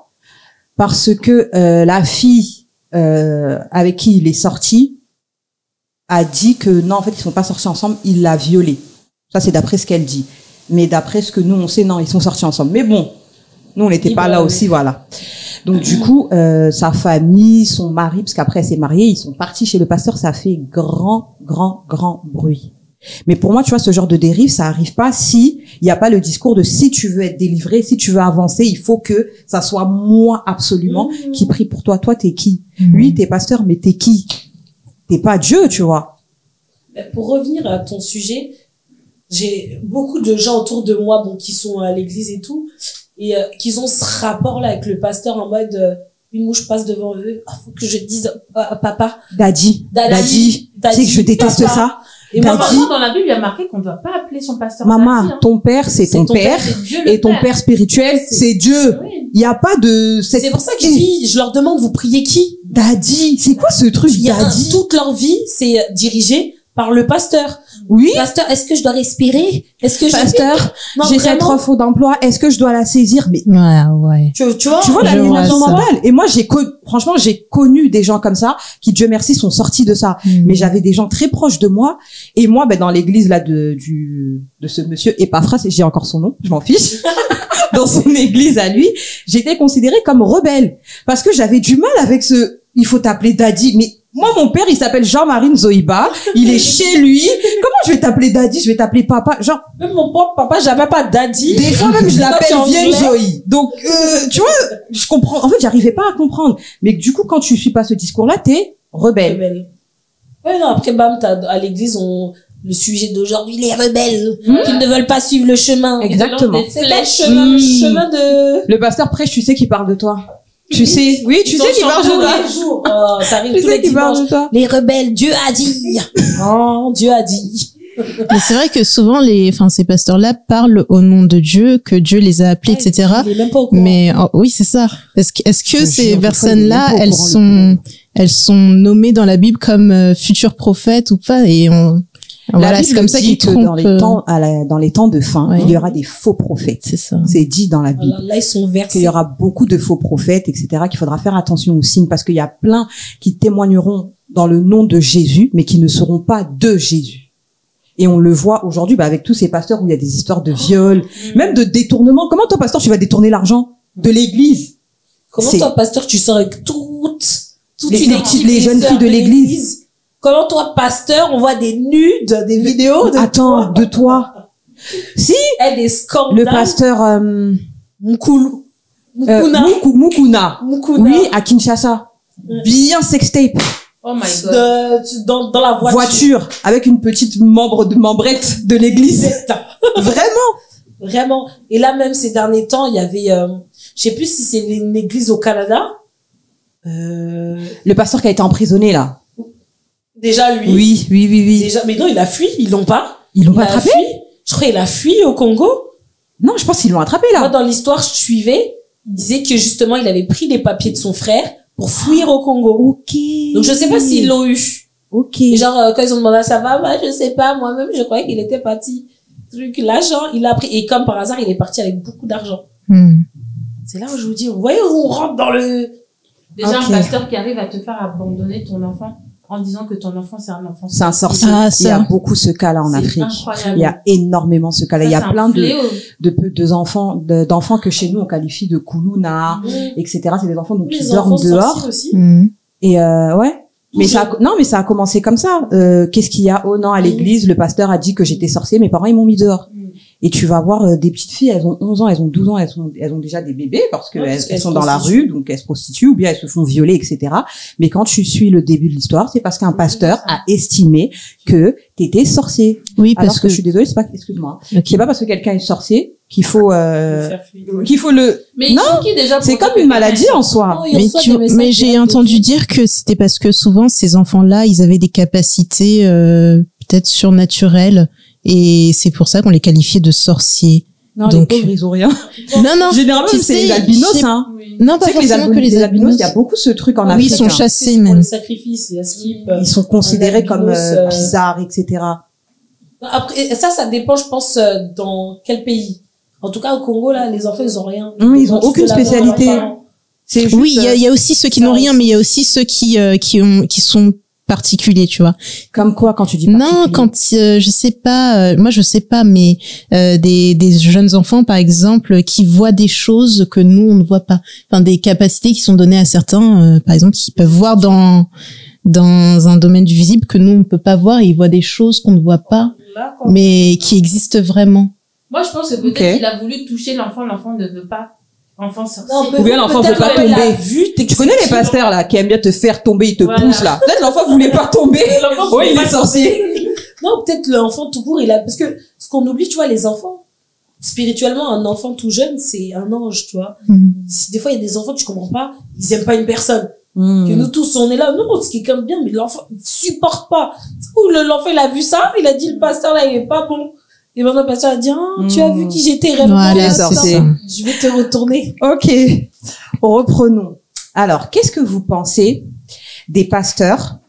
parce que, la fille, avec qui il est sorti, a dit que non, en fait, ils sont pas sortis ensemble, il l'a violée. Ça, c'est d'après ce qu'elle dit. Mais d'après ce que nous, on sait, non, ils sont sortis ensemble. Mais bon, nous, on n'était pas là aussi, voilà. Donc, du coup, sa famille, son mari, parce qu'après, elle s'est mariée, ils sont partis chez le pasteur, ça fait grand bruit. Mais pour moi, tu vois, ce genre de dérive, ça arrive pas si il n'y a pas le discours de si tu veux être délivré, si tu veux avancer, il faut que ça soit moi, absolument, qui prie pour toi. Toi, t'es qui? Lui, t'es pasteur, mais t'es qui? T'es pas Dieu, tu vois. Pour revenir à ton sujet, j'ai beaucoup de gens autour de moi, bon, qui sont à l'église et tout, et qui ont ce rapport-là avec le pasteur en mode une mouche passe devant eux, faut que je dise papa. Daddy. Tu sais que je déteste papa. Ça. Et Moi, Daddy. dans la Bible, il y a marqué qu'on ne doit pas appeler son pasteur Maman, Daddy, hein. ton père, c'est ton père, c'est Dieu le et ton Père. père spirituel, c'est Dieu. Oui. Il y a pas de C'est pour ça que je leur demande, vous priez qui? Daddy. C'est quoi ce truc, Daddy? Toute leur vie, c'est dirigé par le pasteur. Oui. Pasteur, est-ce que je dois respirer? Est-ce que Pasteur, Non, j'ai cette vraiment. offre d'emploi, est-ce que je dois la saisir? Mais Ouais. tu vois? tu vois Je l'aliénation vois ça. mentale. Et moi, franchement, j'ai connu des gens comme ça qui, Dieu merci, sont sortis de ça. Mais j'avais des gens très proches de moi. Et moi, dans l'église là de ce monsieur Epaphras, et j'ai encore son nom, je m'en fiche. Dans son église à lui, j'étais considérée comme rebelle parce que j'avais du mal avec il faut t'appeler Daddy. Mais moi, mon père, il s'appelle Jean-Marie Nzoïba. Il est chez lui. Comment je vais t'appeler Daddy? Je vais t'appeler papa. Genre, Même mon propre papa, j'appelle pas Daddy. des fois même, je l'appelle Quand tu Vienne en Zoï. Donc, tu vois, je comprends. En fait, j'arrivais pas à comprendre. Mais du coup, quand tu suis pas ce discours-là, t'es rebelle. Rebelle. Ouais, non, après, bam, à l'église, le sujet d'aujourd'hui, les rebelles, qui ne veulent pas suivre le chemin. Exactement. C'est le chemin de... Le pasteur prêche, tu sais qu'il parle de toi. Tu sais, oui, tu sais qu'il parle de toi. tous les jours. Oh, t'arrives Tu tous les sais qu'il parle dimanches. de toi. Les rebelles, Dieu a dit. Oh, Dieu a dit. Mais c'est vrai que souvent ces pasteurs-là parlent au nom de Dieu, que Dieu les a appelés, etc. Il est même pas au courant. Mais oui, c'est ça. Est-ce que Je ces jure, des fois, personnes-là, il est même pas au courant, elles sont nommées dans la Bible comme futurs prophètes ou pas? Et voilà, c'est comme ça qu'ils trompent. dans les temps de fin, Ouais. il y aura des faux prophètes. C'est ça. C'est dit dans la Bible. Alors là, ils sont Qu'il versés. y aura beaucoup de faux prophètes, etc., qu'il faudra faire attention aux signes parce qu'il y a plein qui témoigneront dans le nom de Jésus, mais qui ne seront pas de Jésus. Et on le voit aujourd'hui, avec tous ces pasteurs où il y a des histoires de viol, même de détournement. Comment toi, pasteur, tu vas détourner l'argent de l'église? Comment toi, pasteur, tu sors avec toute Les une petites- équipe, les jeunes sœurs filles de l'église. Comment toi, pasteur, on voit des nudes, des vidéos de Attends, de toi. Si, des scandales. le pasteur, Mukuna. Mukuna. Mukuna. Oui, à Kinshasa. Bien sextape. Oh my god. Dans la Voiture. Avec une petite membrette de l'église. Vraiment. Vraiment. Et là, même ces derniers temps, il y avait, je sais plus si c'est une église au Canada. Le pasteur qui a été emprisonné, là. Déjà, lui. Oui. Déjà, mais non, il a fui. Ils l'ont pas. Ils l'ont Il pas a attrapé? fui. Je crois qu'il a fui au Congo. Non, je pense qu'ils l'ont attrapé, Moi, là. dans l'histoire, je suivais. Il disait que justement, il avait pris les papiers de son frère pour fuir au Congo. Ok. Donc, je sais pas s'ils l'ont eu. Ok. Et genre, quand ils ont demandé ça va, bah, je sais pas. Moi-même, je croyais qu'il était parti. L'argent, il a pris. Et comme par hasard, il est parti avec beaucoup d'argent. C'est là où je vous dis, vous voyez où on rentre dans le... Déjà, Ok. un pasteur qui arrive à te faire abandonner ton enfant en disant que ton enfant, c'est un enfant. C'est un sorcier. Ah, Il y a ça. beaucoup ce cas-là en C'est Afrique. incroyable. Il y a énormément ce cas-là. Ça, Il y a c'est un plein fléau. d'enfants que chez nous on qualifie de Kuluna, etc. C'est des enfants donc qui Les dorment enfants dehors. sorciers aussi. Et ouais. Mais ça a commencé comme ça. Qu'est-ce qu'il y a? Oh non, à l'église, le pasteur a dit que j'étais sorcier, mes parents ils m'ont mis dehors. Et tu vas voir des petites filles, elles ont 11 ans, elles ont 12 ans, elles ont déjà des bébés parce que Ouais, parce elles qu'elles sont se dans la prostituent. rue, donc elles se prostituent ou bien elles se font violer, etc. Mais quand tu suis le début de l'histoire, c'est parce qu'un pasteur a estimé que t'étais sorcier. Oui, Alors parce que je suis désolée, c'est pas, excuse-moi, Ok. c'est pas parce que quelqu'un est sorcier qu'il faut Faire fuir. le, Mais non, ils sont qui déjà pour c'est dire comme que une maladie quelqu'un est en soi. Non, il Mais, reçoit des messages mais j'ai directs entendu de- dire que c'était parce que souvent ces enfants-là, ils avaient des capacités peut-être surnaturelles et c'est pour ça qu'on les qualifiait de sorciers. Non, Donc, les pauvres, ils ont rien. non. Généralement, Tu c'est sais, les albinos, je sais- hein. Non, pas Tu sais que forcément que les albinos, il y a beaucoup ce truc en Oui, Afrique. ils sont hein. chassés, C'est pour même. les sacrifices, il y a Skip. Ils sont considérés comme albinos, bizarres, etc. Après, ça dépend, je pense, dans quel pays. En tout cas, au Congo, là, les enfants, ils ont rien. Ils ont juste aucune de l'amour de leurs spécialité. parents. C'est juste, Oui, il y a aussi ceux qui ça n'ont rien, aussi. mais il y a aussi ceux qui sont particuliers, tu vois. comme quoi quand tu dis Non, particulier quand je sais pas, moi je sais pas, mais des jeunes enfants par exemple qui voient des choses que nous on ne voit pas, enfin des capacités qui sont données à certains, par exemple qui peuvent voir dans un domaine du visible que nous on ne peut pas voir, et ils voient des choses qu'on ne voit pas, Là, quand- mais qui existent vraiment. Moi, je pense que peut-être Ok. qu'il a voulu toucher l'enfant ne veut pas. Enfant sorcier. Ou bien l'enfant veut pas qu'elle tomber. a vu, Tu connais les pasteurs là qui aiment bien te faire tomber, ils te Voilà. poussent là. Peut-être l'enfant voulait pas tomber. L'enfant Oui, voulait il pas est sorcier. Non, peut-être l'enfant tout court, parce que ce qu'on oublie, tu vois, les enfants, spirituellement, un enfant tout jeune, c'est un ange, tu vois. Des fois, il y a des enfants, tu comprends pas, ils aiment pas une personne. Que nous tous, on est là, non, c'est quelqu'un de bien, mais l'enfant, il supporte pas. Ou l'enfant, il a vu ça, il a dit, le pasteur, là, il est pas bon. Et maintenant, le pasteur a dit, tu as vu qui j'étais réellement. Voilà, c'est c'est ça. ça. Je vais te retourner. Ok, reprenons. Alors, qu'est-ce que vous pensez des pasteurs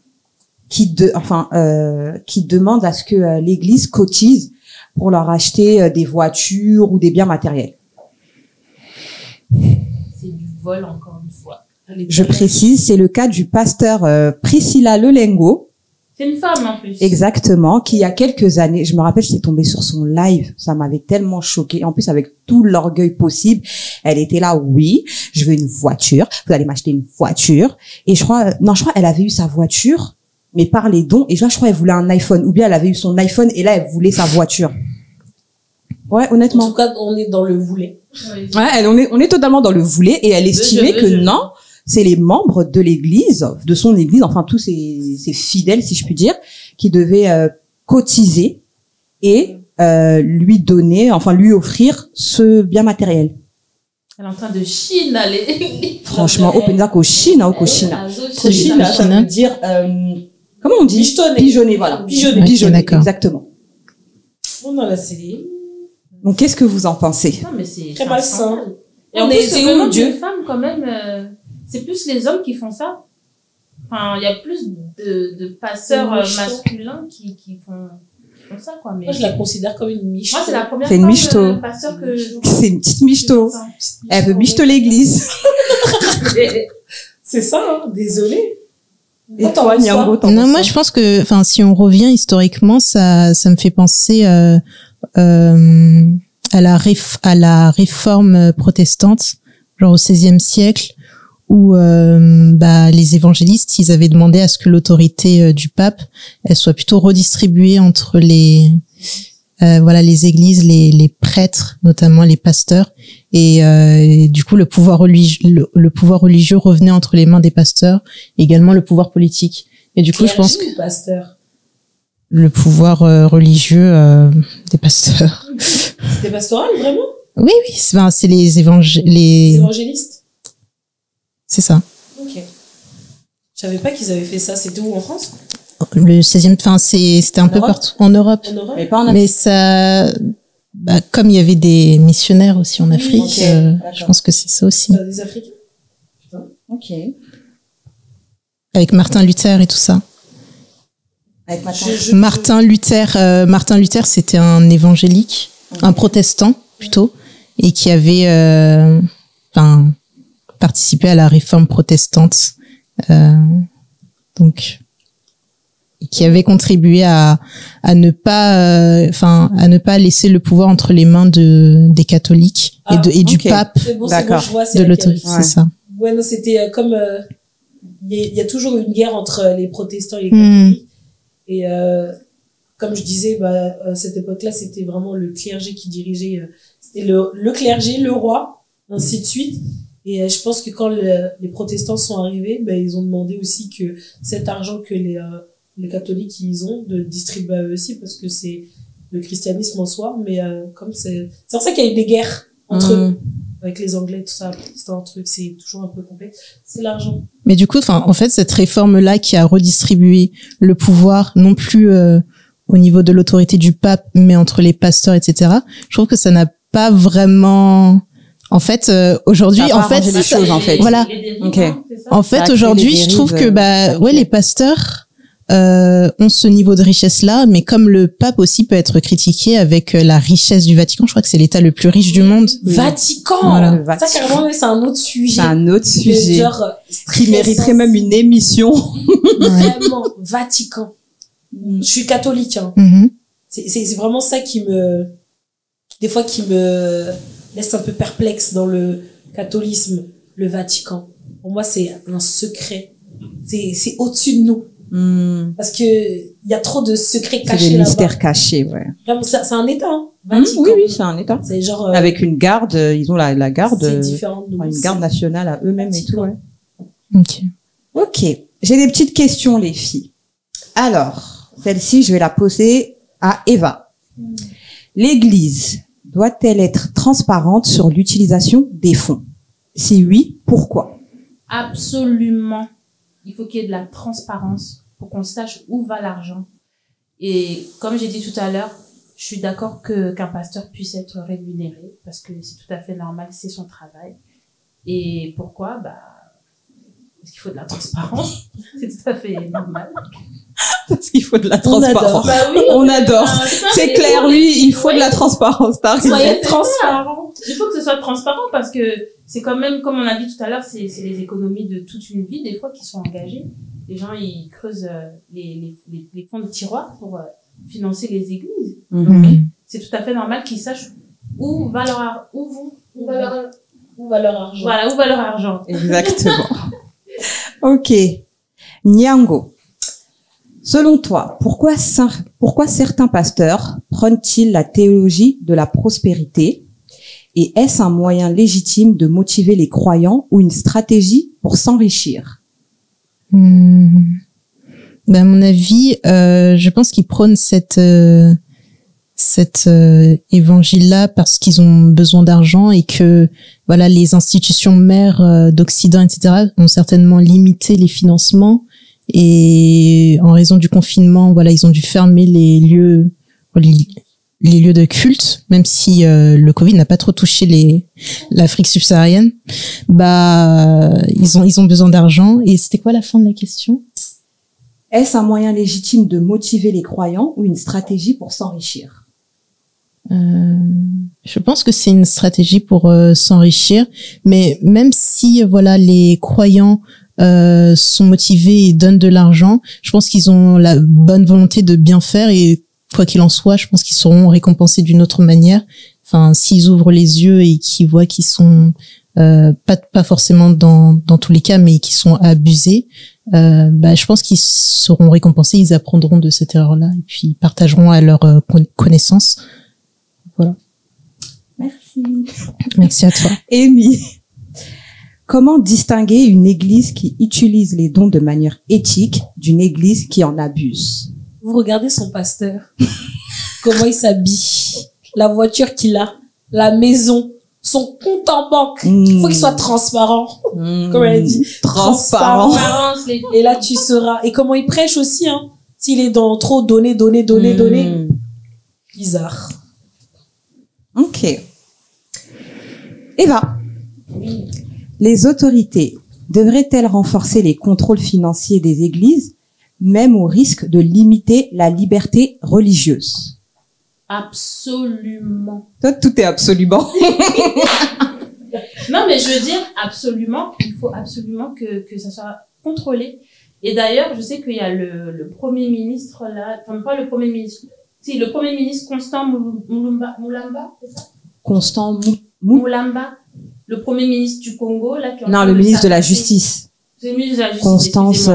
qui demandent à ce que l'Église cotise pour leur acheter des voitures ou des biens matériels? C'est du vol, encore une fois. Je précise, c'est le cas du pasteur Priscilla Lelengo, C'est une femme, en plus. exactement, qui il y a quelques années, je me rappelle, j'étais tombée sur son live, ça m'avait tellement choquée. En plus, avec tout l'orgueil possible, elle était là, oui, je veux une voiture, vous allez m'acheter une voiture. Et je crois, elle avait eu sa voiture, mais par les dons. Et je crois, elle voulait un iPhone, ou bien elle avait eu son iPhone et là, elle voulait sa voiture. Ouais, En honnêtement. tout cas, on est dans le voulait. Oui. Ouais, on est totalement dans le voulait, et elle estimait que non, c'est les membres de l'église, de son église, enfin tous ses fidèles, si je puis dire, qui devaient cotiser et lui offrir ce bien matériel. Elle est en train de chine, aller. Franchement, openza koshina, koshina. Koshina, ça veut dire, comment on dit? Pigeonner. Pigeonner, voilà. Pigeonner. Ok, Pigeonner, d'accord. exactement. Oh non, là, c'est Donc, qu'est-ce que vous en pensez? Non, mais c'est très un malsain. scandale. Et On en est- plus, c'est vraiment odieux. des femmes, quand même, c'est plus les hommes qui font ça. Enfin, il y a plus de passeurs C'est michto. masculins qui font ça, quoi. Mais Moi, je la considère comme une miche. moi, c'est la première C'est une femme michto. pasteur que C'est une petite michto. Elle veut michto l'église. C'est ça, hein, désolé. Et toi, Niambo, t'en Non, penses moi quoi? je pense que, enfin, si on revient historiquement, ça me fait penser à la réforme protestante, genre au XVIe siècle, où les évangélistes, ils avaient demandé à ce que l'autorité du pape, elle soit plutôt redistribuée entre les églises, les prêtres, notamment les pasteurs, et du coup le pouvoir religieux revenait entre les mains des pasteurs, et également le pouvoir politique. Et du coup, je pense que Clergé ou pasteur. le pouvoir religieux des pasteurs. C'était pastoral, vraiment? Oui, c'est les Les évangélistes? c'est ça. Ok. Je savais pas qu'ils avaient fait ça. C'était où, en France? Le 16e, enfin, c'était un peu Europe partout en Europe. En Europe? Mais pas en Afrique. Mais ça, comme il y avait des missionnaires aussi en Afrique, ok, je d'accord. pense que c'est ça aussi. Des Africains? Ok. Avec Martin Luther et tout ça. Avec ma tante. Martin Luther, c'était un évangélique, un protestant plutôt, et qui avait, participé à la réforme protestante, donc, et qui avait contribué à ne pas laisser le pouvoir entre les mains des catholiques et du ok. pape, C'est bon, D'accord. je vois, c'est de laquelle. l'autorité, Ouais. c'est ça. Ouais, non, c'était comme... Il y a toujours une guerre entre les protestants et les Hmm. catholiques. Et comme je disais, à cette époque-là, c'était vraiment le clergé qui dirigeait. C'était le clergé, le roi, ainsi de suite. Et je pense que quand les protestants sont arrivés, ils ont demandé aussi que cet argent que les catholiques ils ont, de le distribuer à eux aussi, parce que c'est le christianisme en soi. Mais comme c'est pour ça qu'il y a eu des guerres entre eux. Avec les Anglais, tout ça, c'est un truc, c'est toujours un peu complexe. C'est l'argent. Mais du coup, en fait, cette réforme-là qui a redistribué le pouvoir, non plus au niveau de l'autorité du pape, mais entre les pasteurs, etc., je trouve que ça n'a pas vraiment. En fait, aujourd'hui, Ça a pas arrangé les choses, en fait. Voilà. Ok. En fait, aujourd'hui, je trouve que les pasteurs ont ce niveau de richesse-là, mais comme le pape aussi peut être critiqué avec la richesse du Vatican, je crois que c'est l'État le plus riche du monde. Vatican. Voilà. Le Vatican. Ça, carrément, c'est un autre sujet. C'est un autre sujet Genre, qui mériterait même une émission. Vraiment, Vatican. Je suis catholique, hein. Mhm. C'est vraiment ça qui me laisse un peu perplexe dans le catholicisme, le Vatican. Pour moi, c'est un secret. C'est au-dessus de nous. Parce que il y a trop de secrets C'est cachés des là-bas. mystères cachés, ouais. Vraiment, c'est un état, hein. Vatican. Oui, c'est un État. C'est genre, Avec une garde, ils ont la garde, c'est différent de nous. une garde nationale à eux-mêmes et tout, ouais. Ok. Ok. J'ai des petites questions, les filles. Alors, celle-ci, je vais la poser à Eva. L'Église doit-elle être transparente sur l'utilisation des fonds? Si oui, pourquoi? Absolument. Il faut qu'il y ait de la transparence pour qu'on sache où va l'argent. Et comme j'ai dit tout à l'heure, je suis d'accord qu'un pasteur puisse être rémunéré parce que c'est tout à fait normal, c'est son travail. Et pourquoi? Parce qu'il faut de la transparence. C'est tout à fait normal. Parce qu'il faut de la On adore. transparence. Oui, On adore. C'est clair, oui, il faut de la transparence. T'as raison. Soyez transparent. Il faut que ce soit transparent parce que c'est quand même, comme on a dit tout à l'heure, c'est les économies de toute une vie, des fois, qui sont engagées. Les gens, ils creusent les fonds de tiroir pour financer les églises. Donc, c'est tout à fait normal qu'ils sachent où va leur argent. Voilà, où va leur argent. Exactement. Ok. Nyango. Selon toi, pourquoi certains pasteurs prônent-ils la théologie de la prospérité? Et est-ce un moyen légitime de motiver les croyants ou une stratégie pour s'enrichir? À mon avis, je pense qu'ils prônent cet évangile-là parce qu'ils ont besoin d'argent et que voilà, les institutions mères d'Occident, etc., ont certainement limité les financements et en raison du confinement, voilà, ils ont dû fermer les lieux de culte, même si le Covid n'a pas trop touché l'Afrique subsaharienne. Ils ont besoin d'argent. Et c'était quoi la fin de la question? Est-ce un moyen légitime de motiver les croyants ou une stratégie pour s'enrichir? Je pense que c'est une stratégie pour s'enrichir, mais même si voilà, les croyants sont motivés et donnent de l'argent, je pense qu'ils ont la bonne volonté de bien faire et quoi qu'il en soit, je pense qu'ils seront récompensés d'une autre manière. Enfin, s'ils ouvrent les yeux et qu'ils voient qu'ils sont pas forcément dans tous les cas, mais qu'ils sont abusés, je pense qu'ils seront récompensés. Ils apprendront de cette erreur-là et puis ils partageront à leur connaissance. Voilà. Merci. Merci à toi. Amy, comment distinguer une église qui utilise les dons de manière éthique d'une église qui en abuse? Vous regardez son pasteur, comment il s'habille, la voiture qu'il a, la maison, son compte en banque. Il faut qu'il soit transparent, comme elle a dit. Transparent. Et là, tu sauras. Et comment il prêche aussi, hein. S'il est dans trop donner. Bizarre. Ok. Eva, les autorités devraient-elles renforcer les contrôles financiers des églises, même au risque de limiter la liberté religieuse? Absolument. Toi, tout est absolument. Non, mais je veux dire, absolument, il faut absolument que ça soit contrôlé. Et d'ailleurs, je sais qu'il y a le Premier ministre là, enfin pas le Premier ministre, si, le Premier ministre Constant Moulamba, c'est ça? Constant Moulamba, le Premier ministre du Congo là. Non, le ministre de la Justice. C'est le ministre de la Justice. Constance.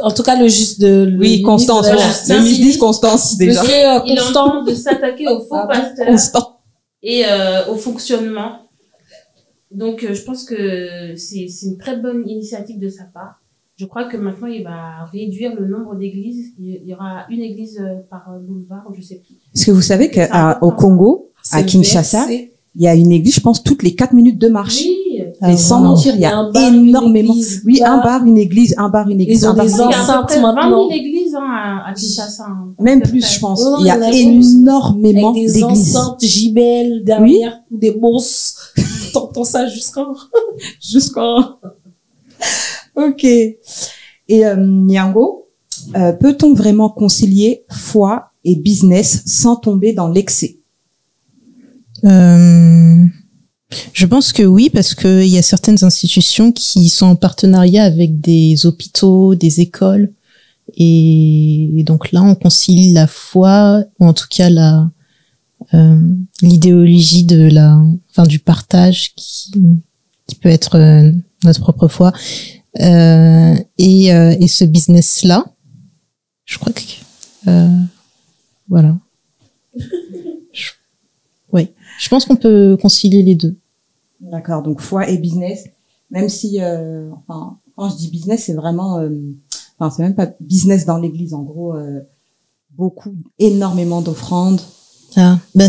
En tout cas, Oui, Constance. Le ministre Constance déjà. Il est en train de s'attaquer aux faux pasteurs Constant. et au fonctionnement. Donc, je pense que c'est une très bonne initiative de sa part. Je crois que maintenant, il va réduire le nombre d'églises. Il y aura une église par boulevard, ou je sais plus. Parce que vous savez qu'au Congo, à Kinshasa, il y a une église, je pense, toutes les 4 minutes de marche. Oui. Et sans mentir, il y a énormément. Oui, un bar, une église, un bar, une église. Ils ont des enceintes maintenant. 20 maintenant. 000 églises à Kinshasa. Hein. Même plus, je pense. Non, Il y a plus. énormément Avec des d'églises. enceintes jumelles derrière, ou des monstres. T'entends ça jusqu'en... Ok. Et Niango, peut-on vraiment concilier foi et business sans tomber dans l'excès? Je pense que oui, parce que il y a certaines institutions qui sont en partenariat avec des hôpitaux, des écoles, et donc là, on concilie la foi, ou en tout cas l'idéologie du partage qui peut être notre propre foi, et ce business-là. Je crois que voilà. Oui, je pense qu'on peut concilier les deux. D'accord, donc foi et business, même si, quand je dis business, c'est vraiment, c'est même pas business dans l'église, en gros, énormément d'offrandes.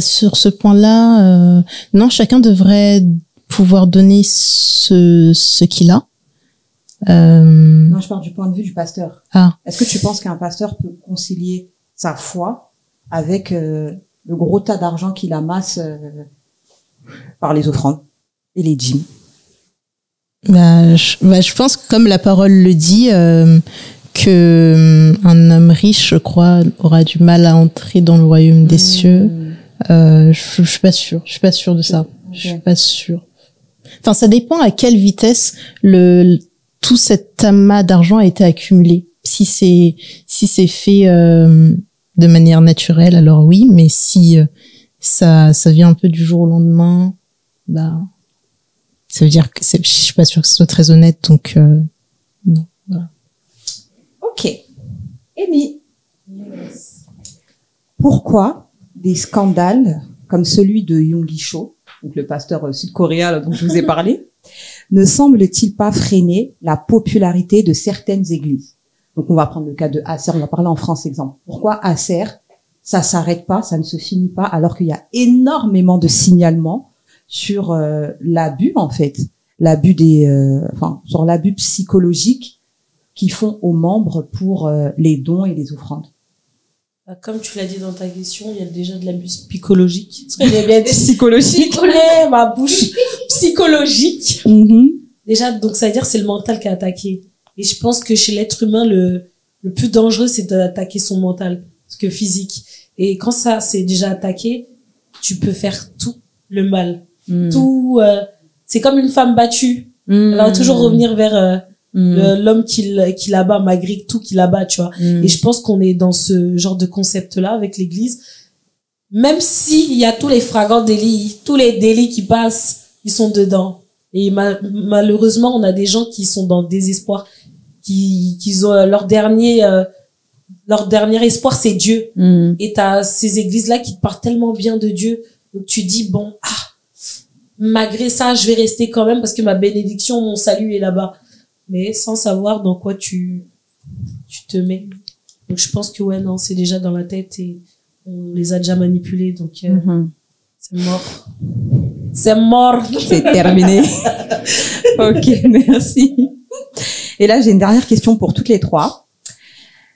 Sur ce point-là, non, chacun devrait pouvoir donner ce qu'il a. Non, je parle du point de vue du pasteur. Est-ce que tu penses qu'un pasteur peut concilier sa foi avec le gros tas d'argent qu'il amasse par les offrandes et les dîmes? Je pense que comme la parole le dit, que un homme riche, je crois, aura du mal à entrer dans le royaume des cieux. Je suis pas sûre. Je suis pas sûre de ça. Okay. Je suis pas sûre. Enfin, ça dépend à quelle vitesse tout cet amas d'argent a été accumulé. Si c'est fait de manière naturelle, alors oui, mais si ça vient un peu du jour au lendemain, ça veut dire que je suis pas sûre que ce soit très honnête, donc non. Voilà. Ok. Amy, pourquoi des scandales comme celui de Yonggi Cho, donc le pasteur sud-coréen dont je vous ai parlé, ne semble-t-il pas freiner la popularité de certaines églises? Donc on va prendre le cas de Acer, on va parler en France exemple. Pourquoi Acer, ça s'arrête pas, ça ne se finit pas, alors qu'il y a énormément de signalements sur l'abus en fait, l'abus sur l'abus psychologique qu'ils font aux membres pour les dons et les offrandes. Comme tu l'as dit dans ta question, il y a déjà de l'abus psychologique. Parce qu'il y a bien des psychologique. Ma bouche. Psychologique. Déjà, donc ça veut dire que c'est le mental qui est attaqué. Et je pense que chez l'être humain, le plus dangereux, c'est d'attaquer son mental, parce que physique. Et quand ça, c'est déjà attaqué, tu peux faire tout le mal. Tout, c'est comme une femme battue. Elle va toujours revenir vers l'homme qui la bat, malgré tout qui la bat, tu vois. Et je pense qu'on est dans ce genre de concept-là avec l'église. Même s'il y a tous les flagrants délits, tous les délits qui passent, ils sont dedans. Et malheureusement, on a des gens qui sont dans le désespoir, qui ont leur dernier espoir, c'est Dieu. Et t'as ces églises-là qui te parlent tellement bien de Dieu. Donc tu dis, bon, malgré ça, je vais rester quand même parce que ma bénédiction, mon salut est là-bas. Mais sans savoir dans quoi tu te mets. Donc je pense que ouais, non, c'est déjà dans la tête et on les a déjà manipulés. Donc c'est mort. C'est mort. C'est terminé. Ok, merci. Et là, j'ai une dernière question pour toutes les trois.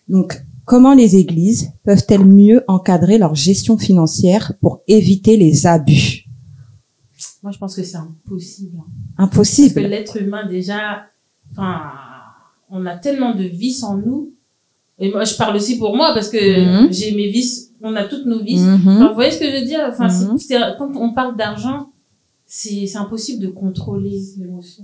Donc, comment les églises peuvent-elles mieux encadrer leur gestion financière pour éviter les abus? Moi, je pense que c'est impossible. Impossible. Parce que l'être humain, déjà, on a tellement de vices en nous. Et moi, je parle aussi pour moi parce que j'ai mes vices, on a toutes nos vices. Vous voyez ce que je veux dire? Quand on parle d'argent, c'est impossible de contrôler l'émotion.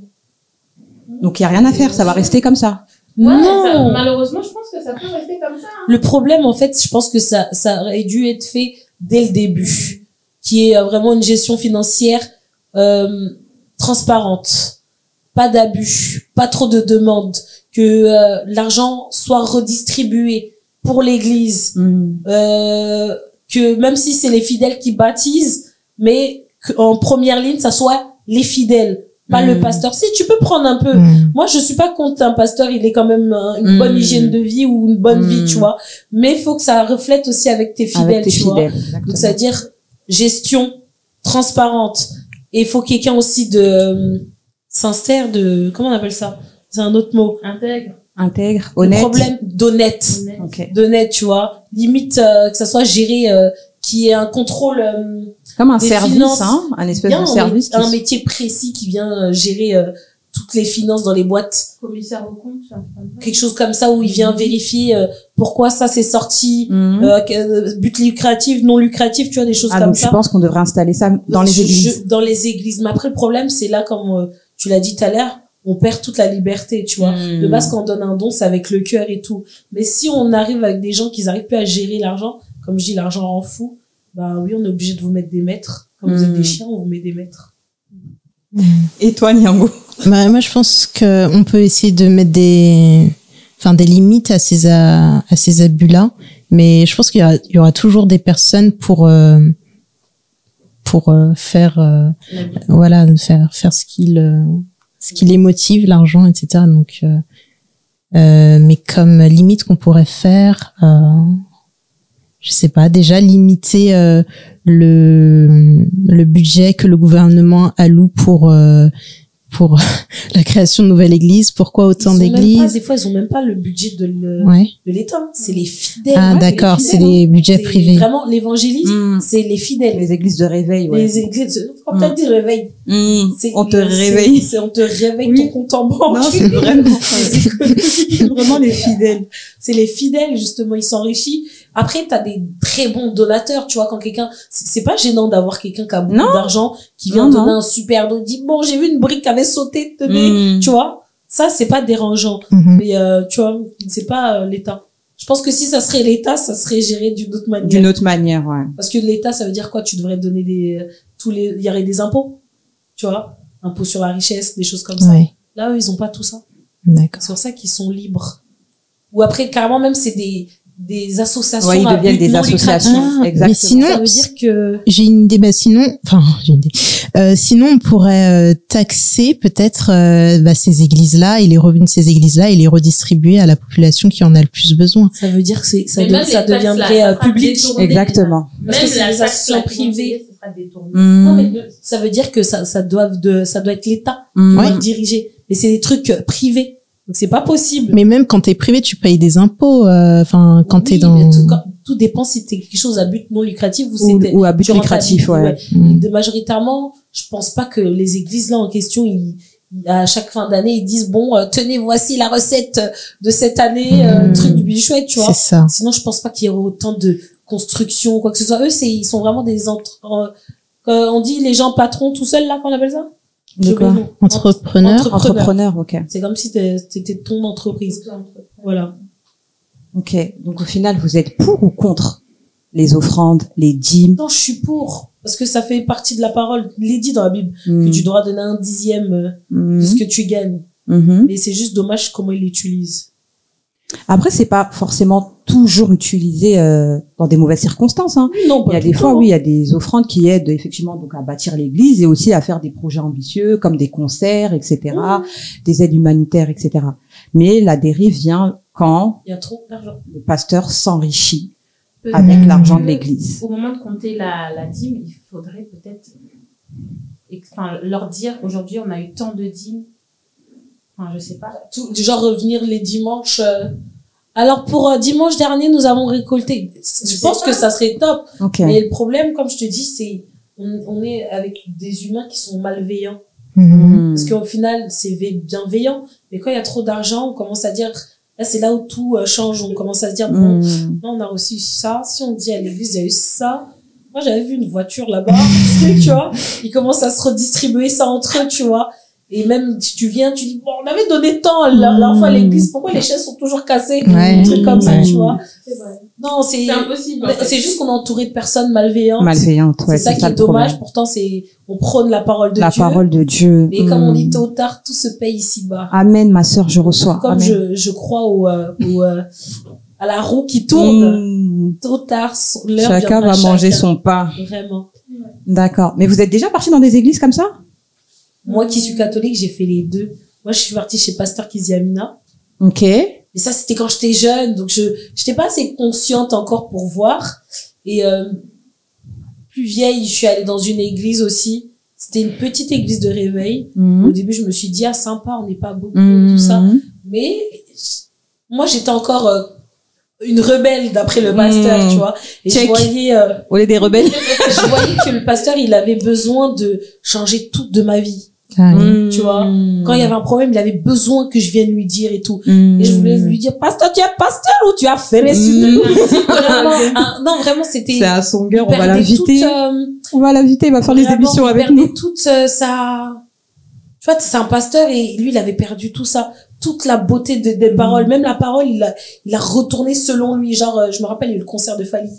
Donc, il n'y a rien à faire, ça va rester comme ça. Ouais, malheureusement, je pense que ça peut rester comme ça. Le problème, en fait, je pense que ça aurait dû être fait dès le début, qui est vraiment une gestion financière transparente, pas d'abus, pas trop de demandes, que l'argent soit redistribué pour l'église, que même si c'est les fidèles qui baptisent, mais qu'en première ligne, ça soit les fidèles, pas le pasteur. Si tu peux prendre un peu, moi je suis pas contre un pasteur, il est quand même une bonne hygiène de vie ou une bonne vie, tu vois, mais il faut que ça reflète aussi avec tes fidèles, vois. Donc c'est-à-dire gestion transparente, et il faut quelqu'un aussi de sincère, comment on appelle ça, c'est un autre mot, Intègre, Le honnête. problème d'honnête. Ok. D'honnête, tu vois. Limite, que ça soit géré, qui ait un contrôle, Comme un des service, finances. hein, un espèce il y a de service. un métier précis qui vient gérer toutes les finances dans les boîtes. Commissaire au compte, un truc comme ça. Quelque chose comme ça où il vient vérifier pourquoi ça c'est sorti, but lucratif, non lucratif, tu vois, des choses Ah, comme donc ça. je pense qu'on devrait installer ça dans les églises. Dans les églises. Mais après, le problème, c'est là, comme tu l'as dit tout à l'heure, on perd toute la liberté, tu vois. De base, quand on donne un don, c'est avec le cœur et tout. Mais si on arrive avec des gens qui n'arrivent plus à gérer l'argent, comme je dis, l'argent rend fou, bah oui, on est obligé de vous mettre des maîtres. Comme vous êtes des chiens, on vous met des maîtres. Et toi, Niango? Bah, moi, je pense que on peut essayer de mettre des limites à ces abus-là. Mais je pense qu'il y aura toujours des personnes pour faire, faire ce qui les motive, l'argent, etc. Donc, mais comme limite qu'on pourrait faire, je sais pas, déjà limiter le budget que le gouvernement alloue pour la création de nouvelles églises. Pourquoi autant d'églises? Des fois, ils ont même pas le budget de l'État. C'est les fidèles. Ah, d'accord, c'est les budgets privés. Vraiment, l'évangélisme, c'est les fidèles. Les églises de réveil, ouais. Les églises, on peut dire réveil. On te réveille. On te réveille Oui. ton compte en banque. Non, c'est vraiment les fidèles. C'est les fidèles, justement, ils s'enrichissent. Après, t'as des très bons donateurs, tu vois, quand quelqu'un, c'est pas gênant d'avoir quelqu'un qui a beaucoup d'argent, qui vient donner un super don, dit, bon, j'ai vu une brique qui avait sauté, tenez, tu vois. Ça, c'est pas dérangeant. Mais, tu vois, c'est pas l'État. Je pense que si ça serait l'État, ça serait géré d'une autre manière. D'une autre manière, ouais. Parce que l'État, ça veut dire quoi? Tu devrais donner il y aurait des impôts, tu vois, impôts sur la richesse, des choses comme ça. Ouais. Là, eux, ils ont pas tout ça. D'accord. C'est pour ça qu'ils sont libres. Ou après, carrément, même, c'est des associations. Ouais, ils à deviennent but des non associations. lucratif. Exactement. Mais sinon, Ça veut dire que j'ai une idée. Sinon, on pourrait taxer peut-être ces églises-là et les revenus de ces églises-là et les redistribuer à la population qui en a le plus besoin. ça veut dire que ça Mais même les taxes, deviendrait là, ça sera public. détourné. Exactement. Parce que Même c'est la des taxe associations là, qui vont privées. payer, ce sera détourné. Non, mais ça veut dire que ça doit être l'État qui va Ouais. le diriger. Mais c'est des trucs privés. Donc c'est pas possible. Mais même quand t'es privé, tu payes des impôts. Quand Oui, t'es dans mais tout dépend si t'es quelque chose à but non lucratif Ou à but tu lucratif, rentabilises, ouais. Majoritairement, je pense pas que les églises là en question, à chaque fin d'année, ils disent bon, tenez, voici la recette de cette année, truc du budget chouette, tu vois. c'est ça. Sinon, je pense pas qu'il y ait autant de construction ou quoi que ce soit. Eux, ils sont vraiment des on dit les gens patrons tout seuls là qu'on appelle ça. De quoi? Entrepreneur. Ok. C'est comme si c'était ton entreprise. Voilà. Ok. Donc au final, vous êtes pour ou contre les offrandes, les dîmes? Non, je suis pour. Parce que ça fait partie de la parole. Il est dit dans la Bible que tu devras donner 1/10 de ce que tu gagnes. Mais c'est juste dommage comment ils l'utilisent. Après, c'est pas forcément toujours utilisé dans des mauvaises circonstances. Hein. Non, Il y a des fois, oui, il y a des offrandes qui aident effectivement donc à bâtir l'église et aussi à faire des projets ambitieux comme des concerts, etc., des aides humanitaires, etc. Mais la dérive vient quand il y a trop d'argent. le pasteur s'enrichit Peut-être avec l'argent que de l'église. Au moment de compter la dîme, il faudrait peut-être leur dire aujourd'hui on a eu tant de dîmes. Enfin, je sais pas. Du genre revenir les dimanches. Alors pour dimanche dernier, nous avons récolté. Je pense que ça serait top. Ok. Mais le problème, comme je te dis, c'est on est avec des humains qui sont malveillants. Parce qu'au final, c'est bienveillant. Mais quand il y a trop d'argent, on commence à dire, là, c'est là où tout change. On commence à se dire, bon, non, on a reçu ça. Si on dit à l'église, il y a eu ça. Moi, j'avais vu une voiture là-bas, tu vois. Ils commencent à se redistribuer ça entre eux, tu vois. Et même si tu viens, tu dis, bon, on avait donné tant la fois à l'église, pourquoi les chaises sont toujours cassées? Ouais. Un truc comme ça, tu vois. C'est vrai. Non, c'est impossible. En fait. C'est juste qu'on est entouré de personnes malveillantes. Malveillante, ouais. C'est ça qui est le dommage. problème. Pourtant, on prône la parole de La Dieu. parole de Dieu. Et comme on dit tôt ou tard, tout se paye ici-bas. Amen, ma sœur, je reçois. Comme Amen. je crois à la roue qui tourne. Tôt ou tard, l'heure Chacun viendra va manger chacun. son pain. Vraiment. D'accord. Mais vous êtes déjà parti dans des églises comme ça? Moi qui suis catholique, j'ai fait les deux. Moi, je suis partie chez Pasteur Kiziamina. Ok. Et ça, c'était quand j'étais jeune. Donc, j'étais pas assez consciente encore pour voir. Et plus vieille, je suis allée dans une église aussi. C'était une petite église de réveil. Au début, je me suis dit, ah, sympa, on n'est pas beaucoup, tout ça. Mais moi, j'étais encore une rebelle d'après le pasteur, tu vois. Et Check. je voyais, Au lieu des rebelles. je voyais que le pasteur, il avait besoin de changer tout de ma vie. Ah, oui. Tu vois. Quand il y avait un problème, il avait besoin que je vienne lui dire et tout. Mm. Et je voulais lui dire, pasteur, tu es pasteur ou tu as fait non, vraiment, c'était... C'est à Songer, on il va perdait l'inviter. toute, On va l'inviter, il va faire des vraiment, émissions il avec perdait nous. toute sa... Tu vois, c'est un pasteur et lui, il avait perdu tout ça. Toute la beauté des paroles. Même la parole, il a retourné selon lui. Genre, je me rappelle, il y a eu le concert de Fali.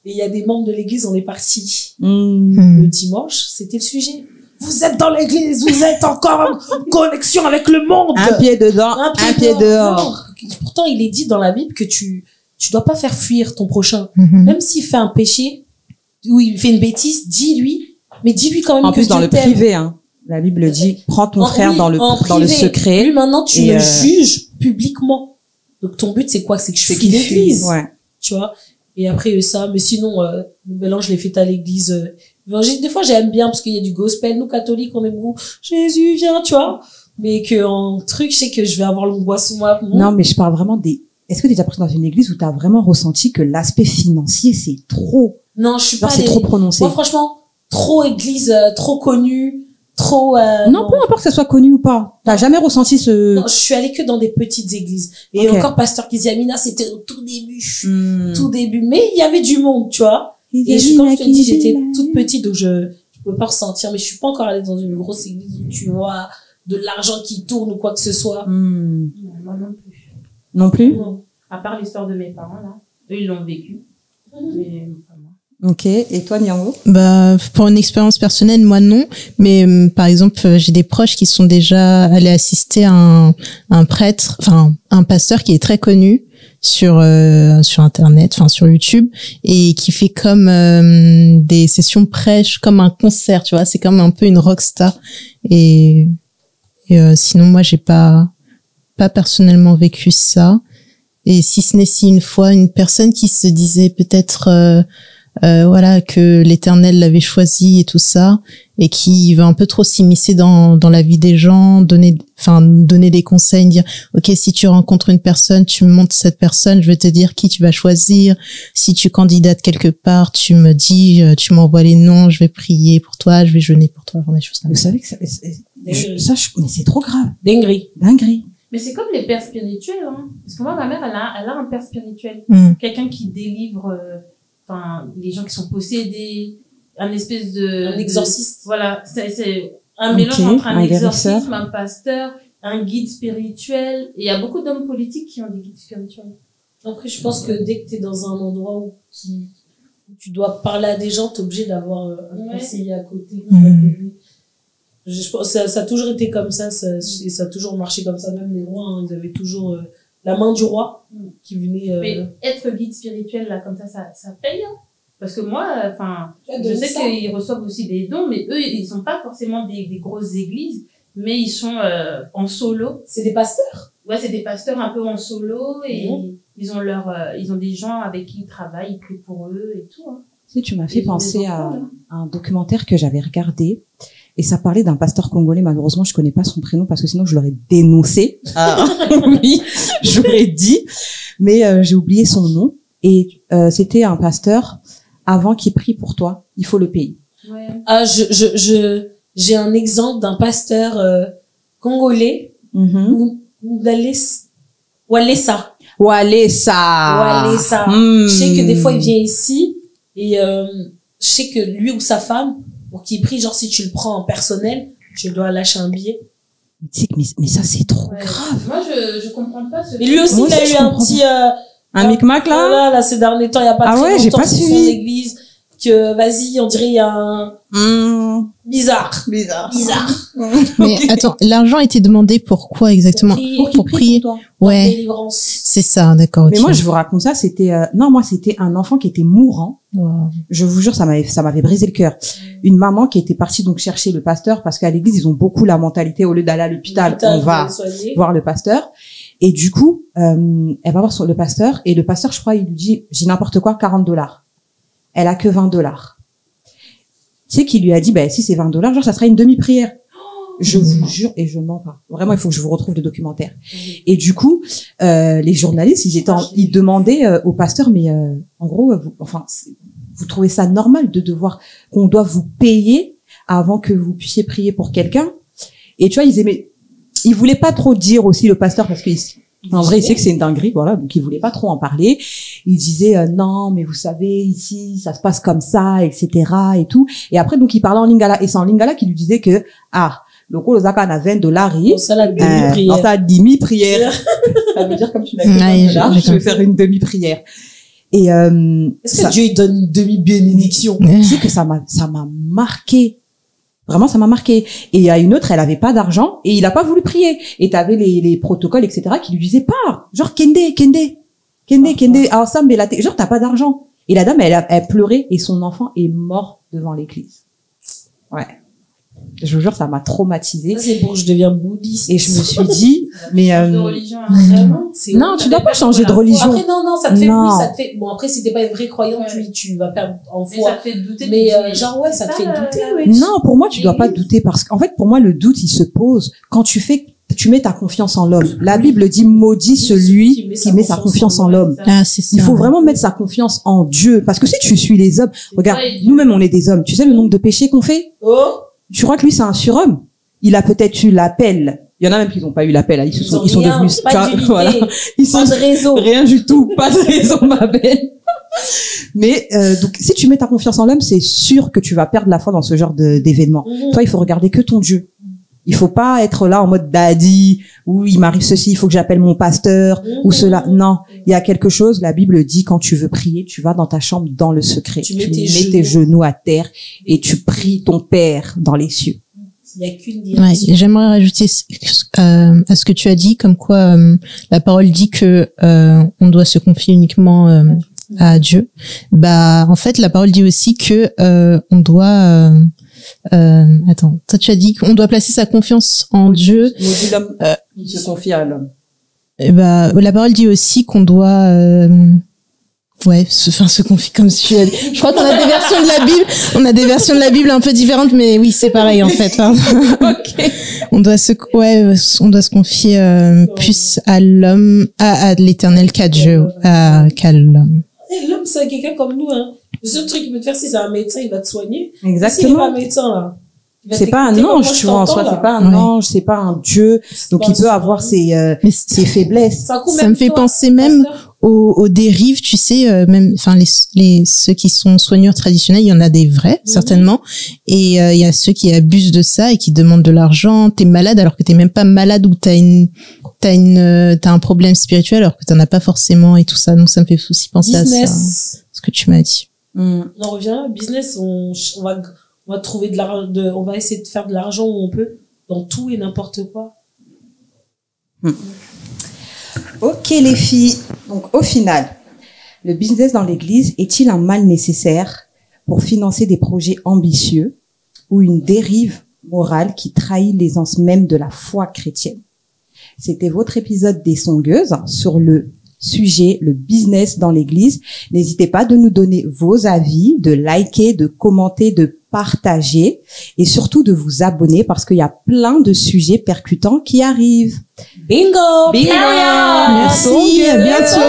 Et il y a des membres de l'église, on est partis. Le dimanche, c'était le sujet. Vous êtes dans l'église, vous êtes encore en connexion avec le monde. Un pied dedans, un pied dehors. Non. Pourtant, il est dit dans la Bible que tu dois pas faire fuir ton prochain. Mhm. Même s'il fait un péché, ou il fait une bêtise, dis-lui. Mais dis-lui quand même En que plus, dans Dieu le t'aime. privé, hein. La Bible dit, prends ton frère Oui, dans le privé. secret. Lui, maintenant, tu Et, le juges publiquement. Donc, ton but, c'est quoi? C'est que je fuis l'église. Ouais. Tu vois? Et après ça, mais sinon, le mélange, je l'ai fait à l'église. Des fois, j'aime bien parce qu'il y a du gospel. Nous, catholiques, on aime beaucoup. Jésus, viens, tu vois. Mais que en truc, je sais que je vais avoir l'angoisse moi. Non, mais je parle vraiment est-ce que tu es déjà passé dans une église où tu as vraiment ressenti que l'aspect financier, c'est trop? Non, je suis Genre, pas c'est trop prononcé. Moi, franchement, trop église, trop connue, trop, Non, peu importe que ça soit connu ou pas. T'as jamais ressenti ce... Non, je suis allée que dans des petites églises. Et Ok. encore, pasteur Kiziamina, c'était au tout début. Hmm. Tout début. Mais il y avait du monde, tu vois. Et comme je te dis, j'étais toute petite, donc je pouvais pas ressentir, mais je suis pas encore allée dans une grosse église où tu vois de l'argent qui tourne ou quoi que ce soit. Hmm. Non, moi non plus. Non plus? Non. À part l'histoire de mes parents, là. Eux, ils l'ont vécu. Mais pas moi. Ok. Et toi, Niango? Bah, pour une expérience personnelle, moi non. Mais par exemple, j'ai des proches qui sont déjà allés assister à un prêtre, enfin un pasteur qui est très connu sur internet, enfin sur YouTube, et qui fait comme des sessions prêches, comme un concert, tu vois. C'est comme un peu une rockstar. Et sinon, moi, j'ai pas personnellement vécu ça. Et si ce n'est si une fois une personne qui se disait peut-être voilà, que l'Éternel l'avait choisi et tout ça, et qui va un peu trop s'immiscer dans la vie des gens, donner des conseils, dire ok, si tu rencontres une personne, tu me montres cette personne, je vais te dire qui tu vas choisir. Si tu candidates quelque part, tu me dis, tu m'envoies les noms, je vais prier pour toi, je vais jeûner pour toi, des choses comme Vous ça. savez que mais c'est trop grave. Dinguerie. Dinguerie. Mais c'est comme les pères spirituels, hein. Parce que moi, ma mère, elle a un père spirituel. Mm. Quelqu'un qui délivre, les gens qui sont possédés, un espèce Un exorciste. Voilà. C'est un Ok, mélange entre un un exorcisme, guérisseur. un pasteur, un guide spirituel. Et il y a beaucoup d'hommes politiques qui ont des guides spirituels. Après, je pense que dès que t'es dans un endroit où tu dois parler à des gens, t'es obligé d'avoir un conseiller à côté. Je pense que ça a toujours été comme ça, et ça a toujours marché comme ça. Même les rois, hein, ils avaient toujours la main du roi qui venait. Mais être guide spirituel, là, comme ça paye, hein. Parce que moi, je sais ça. qu'ils reçoivent aussi des dons, mais eux, ils sont pas forcément des grosses églises, mais ils sont en solo. C'est des pasteurs. Ouais, c'est des pasteurs un peu en solo et Mhm. ils ont des gens avec qui ils travaillent, ils prient pour eux et tout, hein. Tu sais, tu m'as fait Ils ont penser des à enfants, là. un documentaire que j'avais regardé et ça parlait d'un pasteur congolais. Malheureusement, je connais pas son prénom parce que sinon je l'aurais dénoncé. Ah, oui, j'aurais dit, mais j'ai oublié son nom. Et c'était un pasteur avant qu'il prie pour toi, il faut le payer. Ouais. Ah, j'ai un exemple d'un pasteur congolais, Walesa. Walesa. Je sais que des fois il vient ici et je sais que lui ou sa femme, pour qu'il prie, genre si tu le prends en personnel, tu dois lâcher un billet. Mais ça c'est trop Ouais. grave. Moi, je comprends pas ce Et lui aussi, Moi il a aussi, eu je un comprends petit Un micmac là. là ces derniers temps, il y a pas Ah très ouais, j'ai longtemps pas sur son suivi. église que vas-y, on dirait il y a un bizarre. Mais attends, l'argent était demandé pour quoi exactement? Pour prier. toi. Ouais, Délivrance. c'est ça, d'accord. Mais ok. moi je vous raconte ça, c'était moi c'était un enfant qui était mourant. Wow. Je vous jure, ça m'avait brisé le cœur. Une maman qui était partie donc chercher le pasteur parce qu'à l'église ils ont beaucoup la mentalité au lieu d'aller à l'hôpital, on va voir le pasteur. Et du coup, elle va voir le pasteur et le pasteur, je crois, il lui dit, j'ai n'importe quoi, $40. Elle a que $20. Tu sais qu'il lui a dit, si c'est $20, genre ça sera une demi-prière. Je vous jure, et je mens pas. Vraiment, il faut que je vous retrouve le documentaire. Et du coup, les journalistes, ils demandaient au pasteur, mais en gros, vous trouvez ça normal de devoir qu'on doit vous payer avant que vous puissiez prier pour quelqu'un? Et tu vois, ils voulaient pas trop dire aussi le pasteur parce que en vrai, il sait que c'est une dinguerie, voilà, donc il voulait pas trop en parler. Il disait non, mais vous savez, ici, ça se passe comme ça, etc. et tout. Et après, donc il parlait en lingala, et c'est en lingala qu'il lui disait que loko lozaka na $20 Dans ça, la demi-prière. dans sa demi-prière. Ça veut dire comme tu l'as dit, je vais faire une demi-prière. Et est-ce que Dieu il donne une demi-bénédiction? Tu sais que ça m'a marqué. Vraiment, ça m'a marqué. Et il y a une autre, elle avait pas d'argent et il a pas voulu prier. Et t'avais les protocoles, etc., qui lui disaient pas. Genre, Kende. Alors ça, mais genre, t'as pas d'argent. Et la dame, elle pleurait et son enfant est mort devant l'église. Ouais. Je vous jure, ça m'a traumatisée. C'est pour que je devienne bouddhiste. Et je me suis dit, mais de religion, vraiment, non, tu dois pas changer de religion. Après, non, ça te fait plus, ça te fait, bon, après, si t'es pas une vraie croyante, tu vas perdre en foi. Mais ça te fait douter. Mais, genre, ouais, ça te fait douter, ouais. Non, pour moi, tu dois pas douter parce qu'en fait, pour moi, le doute, il se pose quand tu mets ta confiance en l'homme. La Bible dit maudit celui qui met sa confiance en l'homme. Ah, c'est ça. Il faut vraiment mettre sa confiance en Dieu parce que si tu suis les hommes, regarde, nous-mêmes, on est des hommes. Tu sais le nombre de péchés qu'on fait? Oh! Tu crois que lui, c'est un surhomme? Il a peut-être eu l'appel. Il y en a même qui n'ont pas eu l'appel. Ils sont devenus, voilà. Ils sont pas de réseau. Rien du tout. Pas de réseau, ma belle. Mais, donc, si tu mets ta confiance en l'homme, c'est sûr que tu vas perdre la foi dans ce genre d'événements. Toi, il faut regarder que ton Dieu. Il faut pas être là en mode daddy, ou il m'arrive ceci, il faut que j'appelle mon pasteur, ou cela. Non. Il y a quelque chose, la Bible dit, quand tu veux prier, tu vas dans ta chambre, dans le secret. Tu mets tes genoux à terre, et tu pries ton Père dans les cieux. Il y a qu'une direction. Ouais, j'aimerais rajouter à ce que tu as dit, comme quoi la parole dit que on doit se confier uniquement à Dieu. Bah, en fait, la parole dit aussi que on doit attends, toi tu as dit qu'on doit placer sa confiance en Dieu. L'homme se confie à l'homme. Bah, la parole dit aussi qu'on doit se confie comme si je crois qu'on a des versions de la Bible, de la Bible un peu différentes, mais oui, c'est pareil en fait. Ok. On doit se confier plus à l'homme, à l'Éternel qu'à Dieu, qu'à l'homme. L'homme, c'est quelqu'un comme nous, hein. Le seul truc qu'il peut te faire, si c'est un médecin, il va te soigner. Exactement. S'il n'est pas un médecin, là. C'est pas un ange, tu vois, en soi, c'est pas un ange, c'est pas un Dieu. Donc, il peut avoir ses faiblesses. Ça me fait penser même aux dérives, tu sais, même, enfin, ceux qui sont soigneurs traditionnels, il y en a des vrais, certainement. Et, il y a ceux qui abusent de ça et qui demandent de l'argent. T'es malade alors que t'es même pas malade ou t'as un problème spirituel alors que t'en as pas forcément et tout ça. Donc, ça me fait aussi penser à ça. Ce que tu m'as dit. On revient là, business, on va trouver on va essayer de faire de l'argent où on peut, dans tout et n'importe quoi. Ok, les filles. Donc, au final, le business dans l'église est-il un mal nécessaire pour financer des projets ambitieux ou une dérive morale qui trahit l'essence même de la foi chrétienne? C'était votre épisode des Songueuses sur le sujet, le business dans l'église. N'hésitez pas de nous donner vos avis, de liker, de commenter, de partager et surtout de vous abonner parce qu'il y a plein de sujets percutants qui arrivent. Bingo! Bingo! Merci, à bientôt!